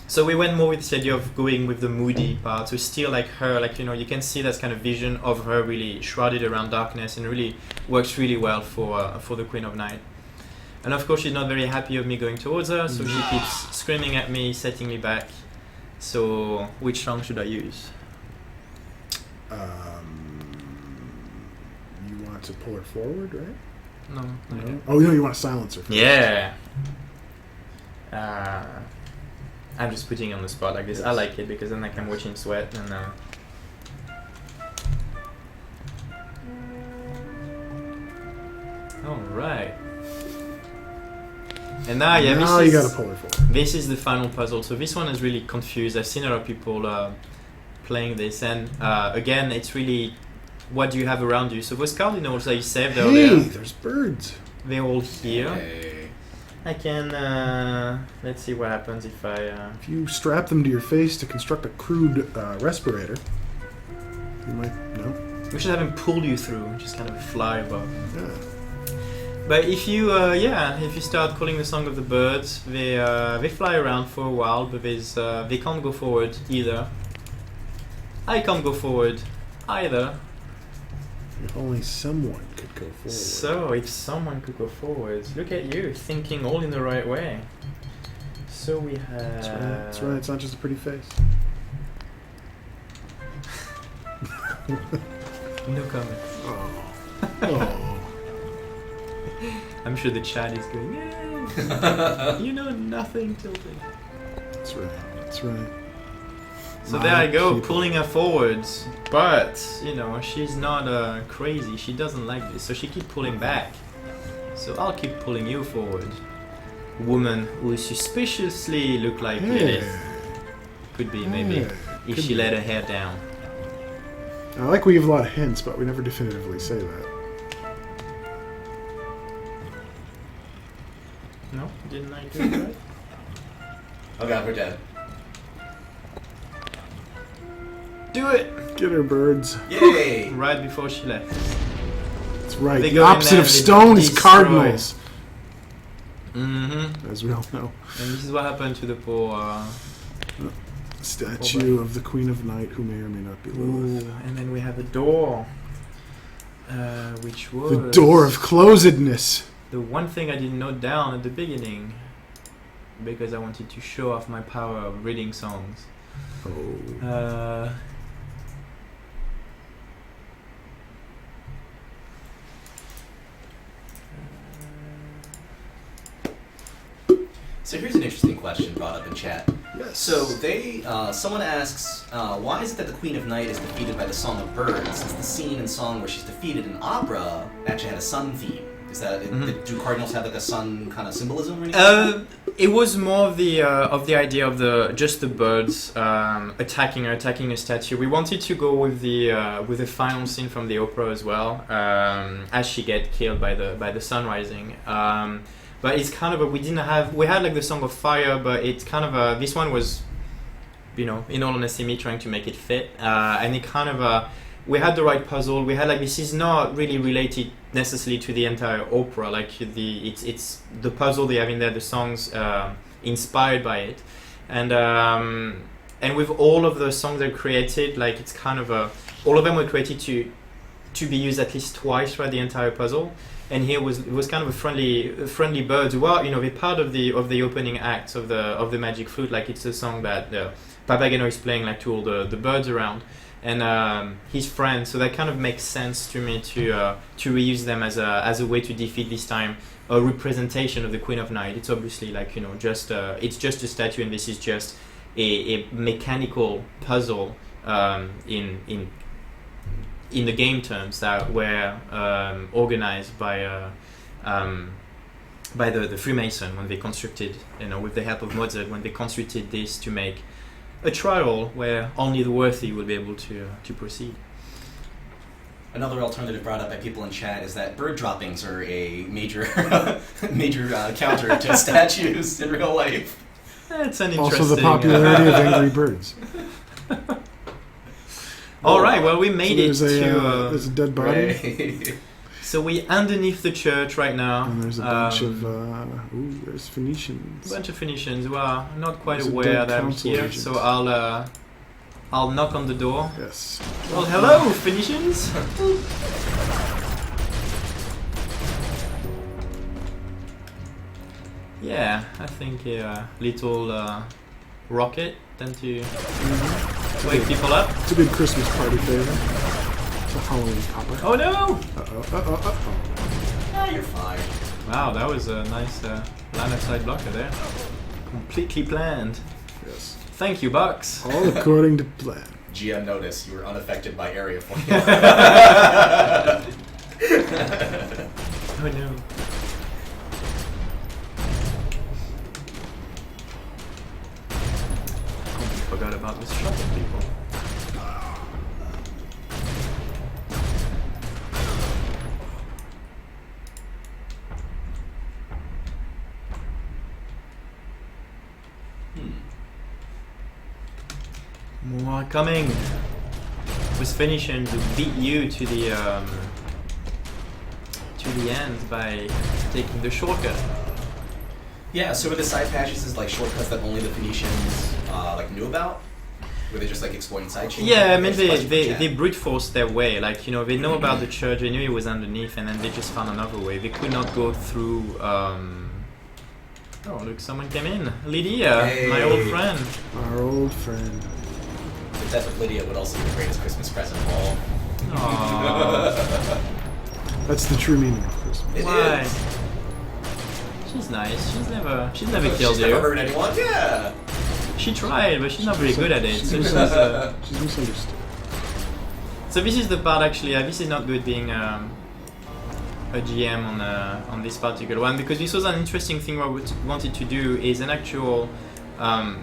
So we went more with this idea of going with the moody part, so still like her, you can see that kind of vision of her really shrouded around darkness, and really works really well for the Queen of Night. And of course she's not very happy of me going towards her, so she keeps screaming at me, setting me back. So which song should I use? You want to pull her forward, right? No. No? Oh, no, you want to silence her. Yeah. I'm just putting on the spot like this. Yes. I like it because then I can watch him sweat and. All right. And now, now you gotta pull her forward. This is the final puzzle. So this one is really confused. I've seen a lot of people playing this, and again, it's really what do you have around you. So those cardinals that you saved earlier, There's birds. they're all here. Okay. I can let's see what happens if I. If you strap them to your face to construct a crude respirator, you might We should have him pull you through, just kind of fly above. Yeah. But if you, if you start calling the song of the birds, they fly around for a while, but they can't go forward either. I can't go forward either. If only someone could go forward. So if someone could go forward, look at you thinking all in the right way. So we have. That's right. That's right. It's not just a pretty face. No comments. Oh. I'm sure the chat is going, yay! You know nothing, Tilted. That's right. That's right. So My there I go, people. pulling her forwards. But, she's not crazy. She doesn't like this, so she keeps pulling back. So I'll keep pulling you forward. Woman who suspiciously look like Lilith. Could be, maybe. If she let her hair down. I like we give a lot of hints, but we never definitively say that. No, didn't I do it right? Oh god, we're dead. Do it! Get her, birds. Yay! Right before she left. That's right. They The go in opposite there of and they stone is destroy. cardinals, Mm-hmm. as we all know. And this is what happened to the poor... Statue of the Queen of Night, who may or may not be Lilith. Ooh, and then we have a door. Which was... The door of closedness. The one thing I didn't note down at the beginning. Because I wanted to show off my power of reading songs. Oh. So here's an interesting question brought up in chat. Yes. So someone asks, why is it that the Queen of Night is defeated by the Song of Birds, since the scene and song where she's defeated in opera actually had a sun theme? Is that do cardinals have like a sun kind of symbolism or anything? It was more of the idea of just the birds attacking a statue. We wanted to go with the final scene from the opera as well, as she get killed by the sun rising. But it's kind of we had like the Song of Fire, but it's kind of this one was, in all honesty, me trying to make it fit, and it kind of we had the right puzzle. We had like this is not really related necessarily to the entire opera. Like it's the puzzle they have in there, the songs inspired by it, and with all of the songs they created, like it's kind of all of them were created to be used at least twice throughout the entire puzzle. And here it was kind of a friendly birds. Well, they're part of the opening acts of the Magic Flute. Like it's a song that Papageno is playing like to all the birds around, and his friends. So that kind of makes sense to me to reuse them as a way to defeat this time a representation of the Queen of Night. It's obviously like just it's just a statue, and this is just a mechanical puzzle in the game terms that were organized by the Freemason when they constructed, with the help of Mozart, when they constructed this to make a trial where only the worthy would be able to proceed. Another alternative brought up by people in chat is that bird droppings are a major counter to statues in real life. That's an interesting... Also the popularity of Angry Birds. All right, well, we made it to... there's a dead body. Right. So we're underneath the church right now. And there's a bunch of... there's Phoenicians. A bunch of Phoenicians who are not quite There's a aware dead that I'm council here. agent. So I'll knock on the door. Yes. Well, hello, Phoenicians! Yeah, I think a little rocket tend to wake people up. It's a good Christmas party favorite. It's a Halloween popper. Oh no! Uh-oh. Ah, you're fine. Wow, that was a nice line of sight blocker there. Completely planned. Yes. Thank you, Bucks. All according to plan. GM notice, you were unaffected by area 41. Oh no. Forgot about this shot of people. More coming. With Phoenicians who beat you to the end by taking the shortcut. Yeah, so were the side patches is like shortcuts that only the Phoenicians knew about? Were they just like exploiting side chains? Yeah, I mean they brute forced their way. Like they know about the church, they knew it was underneath, and then they just found another way. They could not go through. Oh look, someone came in. Lydia, hey. my old friend. Our old friend. The death of Lydia would also be the greatest Christmas present of all. Aww. That's the true meaning of Christmas. It Why? is. She's nice. She's never killed She's you. never hurt anyone. Yeah. She tried, but she's not very good at it. So She's misunderstood. So this is the part actually. This is not good being a GM on this particular one, because this was an interesting thing. What we wanted to do is an actual. I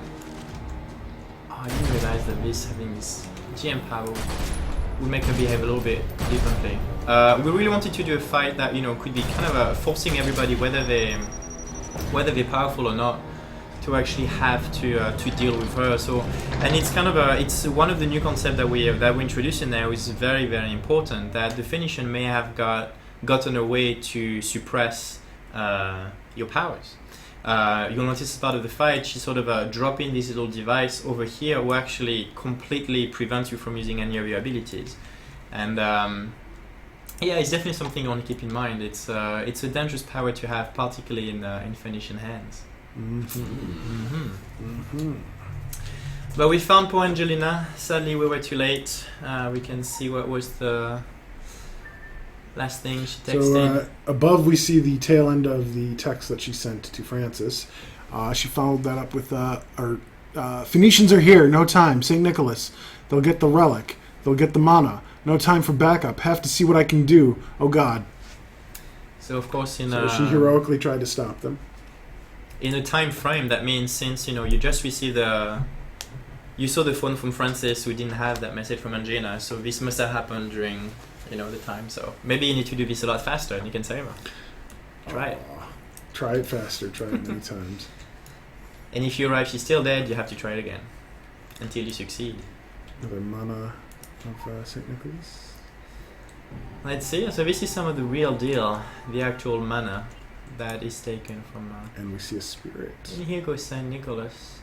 didn't realize that having this GM power would make her behave a little bit differently. We really wanted to do a fight that could be kind of forcing everybody, whether they're powerful or not, to actually have to deal with her. So, and it's kind of it's one of the new concepts that we introduced in there, which is very, very important. That the Phoenician may have gotten a way to suppress your powers. You'll notice as part of the fight, she's sort of dropping this little device over here, who actually completely prevents you from using any of your abilities. And it's definitely something you want to keep in mind. It's a dangerous power to have, particularly in Phoenician hands. But we found poor Angelina. Sadly, we were too late. We can see what was the last thing she texted. So above we see the tail end of the text that she sent to Francis. She followed that up with Phoenicians are here, no time, St. Nicholas. They'll get the relic. They'll get the mana. No time for backup. Have to see what I can do. Oh God. So of course she heroically tried to stop them. In a time frame, that means since you just received you saw the phone from Francis, who didn't have that message from Angelina, so this must have happened during the time. So maybe you need to do this a lot faster, and you can save her. Try it. Try it faster. Try it many times. And if you arrive, she's still dead. You have to try it again until you succeed. Another mana of St. Nicholas. Let's see. So this is some of the real deal, the actual mana that is taken from. And we see a spirit. And here goes St. Nicholas.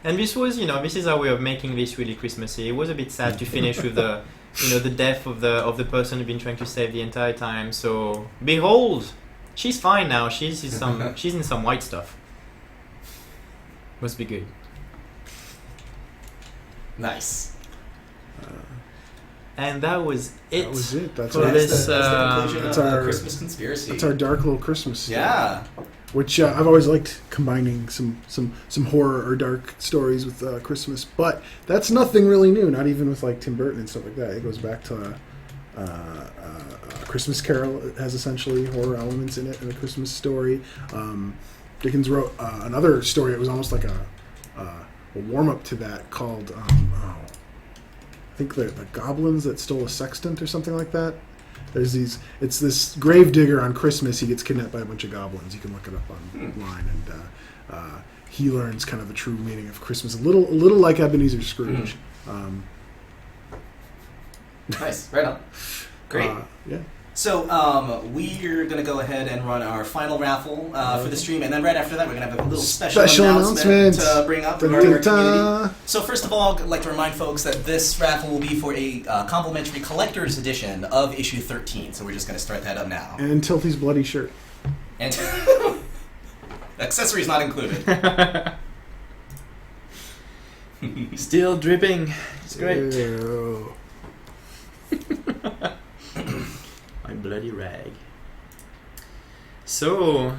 And this was, this is our way of making this really Christmassy. It was a bit sad to finish with the, the death of the person who'd been trying to save the entire time. So behold, she's fine now. She's in some white stuff. Must be good. Nice. And that was it. That was it. That's the conclusion of the Christmas conspiracy. That's our dark little Christmas story. Yeah. Which I've always liked combining some horror or dark stories with Christmas, but that's nothing really new. Not even with like Tim Burton and stuff like that. It goes back to Christmas Carol. It has essentially horror elements in it, in a Christmas story. Dickens wrote another story. It was almost like a warm up to that called I think the goblins that stole a sextant or something like that. It's this grave digger on Christmas. He gets kidnapped by a bunch of goblins. You can look it up online, and he learns kind of the true meaning of Christmas. A little like Ebenezer Scrooge. Nice, right on. Great. Yeah. So we're going to go ahead and run our final raffle for the stream, and then right after that we're going to have a little special announcement to bring up regarding our community. So first of all, I'd like to remind folks that this raffle will be for a complimentary collector's edition of issue 13, so we're just going to start that up now. And Tilthy's bloody shirt. And accessories not included. Still dripping. It's great. Ew. My bloody rag. So,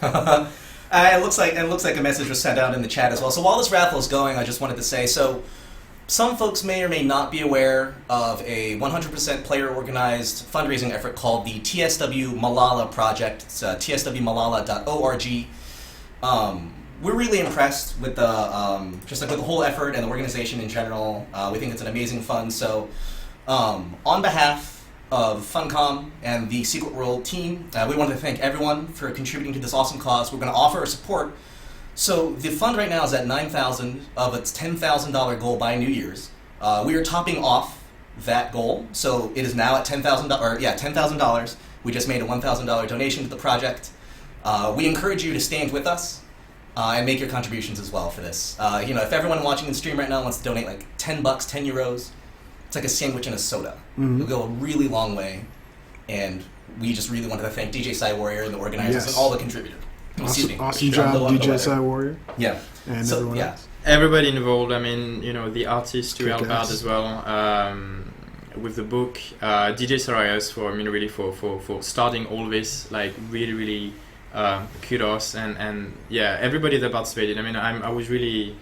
it looks like a message was sent out in the chat as well. So while this raffle is going, I just wanted to say, so some folks may or may not be aware of a 100% player-organized fundraising effort called the TSW Malala Project. It's tswmalala.org. We're really impressed with the with the whole effort and the organization in general. We think it's an amazing fund. So, on behalf of Funcom and the Secret World team, we want to thank everyone for contributing to this awesome cause. We're going to offer our support. So the fund right now is at $9,000 of its $10,000 goal by New Year's. We are topping off that goal, so it is now at $10,000. We just made a $1,000 donation to the project. We encourage you to stand with us and make your contributions as well for this. If everyone watching the stream right now wants to donate like $10, 10 euros, it's like a sandwich and a soda. It'll go a really long way, and we just really wanted to thank DJ Cy Warrior and the organizers and all the contributors. Awesome job, DJ Cy Warrior. Yeah. And everyone else. Everybody involved. I mean, the artists who helped out as well with the book. DJ Sarias for starting all this. Like really kudos and everybody that participated. I mean, I was really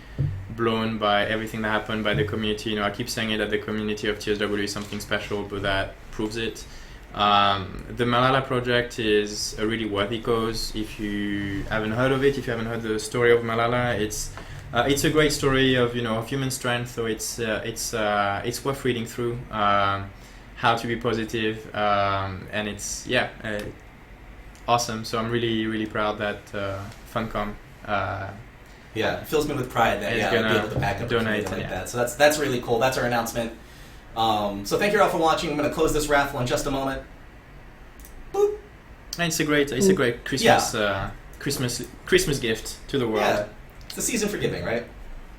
blown by everything that happened by the community. I keep saying it that the community of TSW is something special, but that proves it. The Malala Project is a really worthy cause. If you haven't heard of it, if you haven't heard the story of Malala, it's it's a great story of of human strength. So it's worth reading through. How to be positive, and it's awesome. So I'm really proud that Funcom. Yeah, it fills me with pride that I'd be able to back up donate like that. So that's really cool. That's our announcement. So thank you all for watching. I'm going to close this raffle in just a moment. Boop. And it's a great Christmas Christmas gift to the world. Yeah, it's the season for giving, right?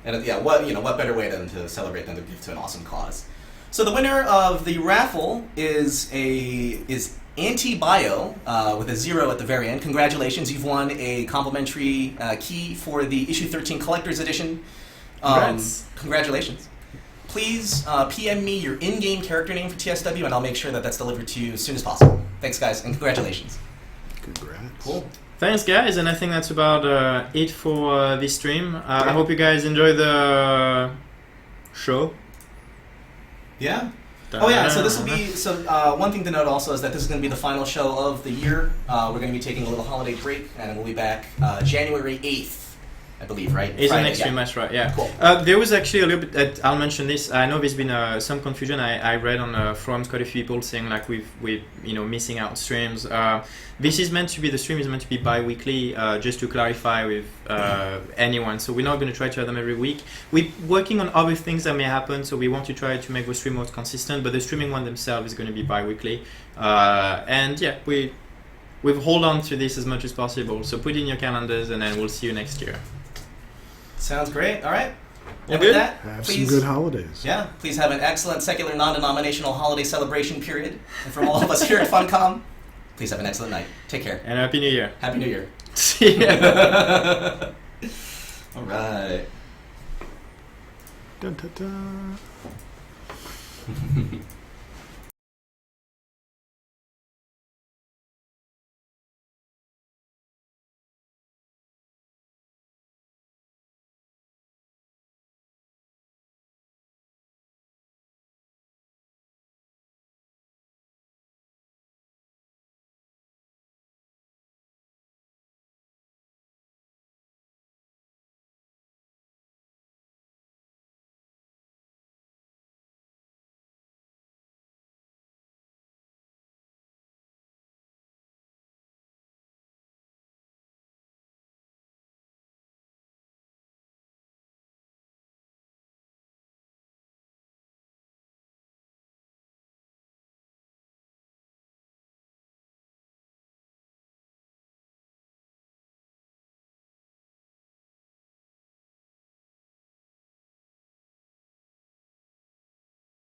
And what better way than to celebrate than to give to an awesome cause? So the winner of the raffle is Antibio with a 0 at the very end. Congratulations, you've won a complimentary key for the issue 13 collector's edition. Congratulations. Please PM me your in-game character name for TSW, and I'll make sure that that's delivered to you as soon as possible. Thanks, guys, and congratulations. Congrats. Cool. Thanks, guys, and I think that's about it for this stream. I hope you guys enjoy the show. Yeah. Oh yeah. So this will be one thing to note also is that this is going to be the final show of the year. We're going to be taking a little holiday break, and we'll be back January 8th, I believe, right? It's the next stream, that's right. Yeah. Cool. There was actually a little bit. I'll mention this. I know there's been some confusion. I read on forums quite a few people saying like we're missing out streams. The stream is meant to be bi-weekly, just to clarify with anyone. So we're not going to try to have them every week. We're working on other things that may happen, so we want to try to make the stream more consistent, but the streaming one themselves is going to be bi-weekly. We've hold on to this as much as possible. So put in your calendars, and then we'll see you next year. Sounds great. All right. And with that, Have please, some good holidays. Yeah, please have an excellent secular non-denominational holiday celebration period. And from all of us here at Funcom, please have an excellent night. Take care. And Happy New Year. Happy New Year. See ya. All right. Dun, dun, dun.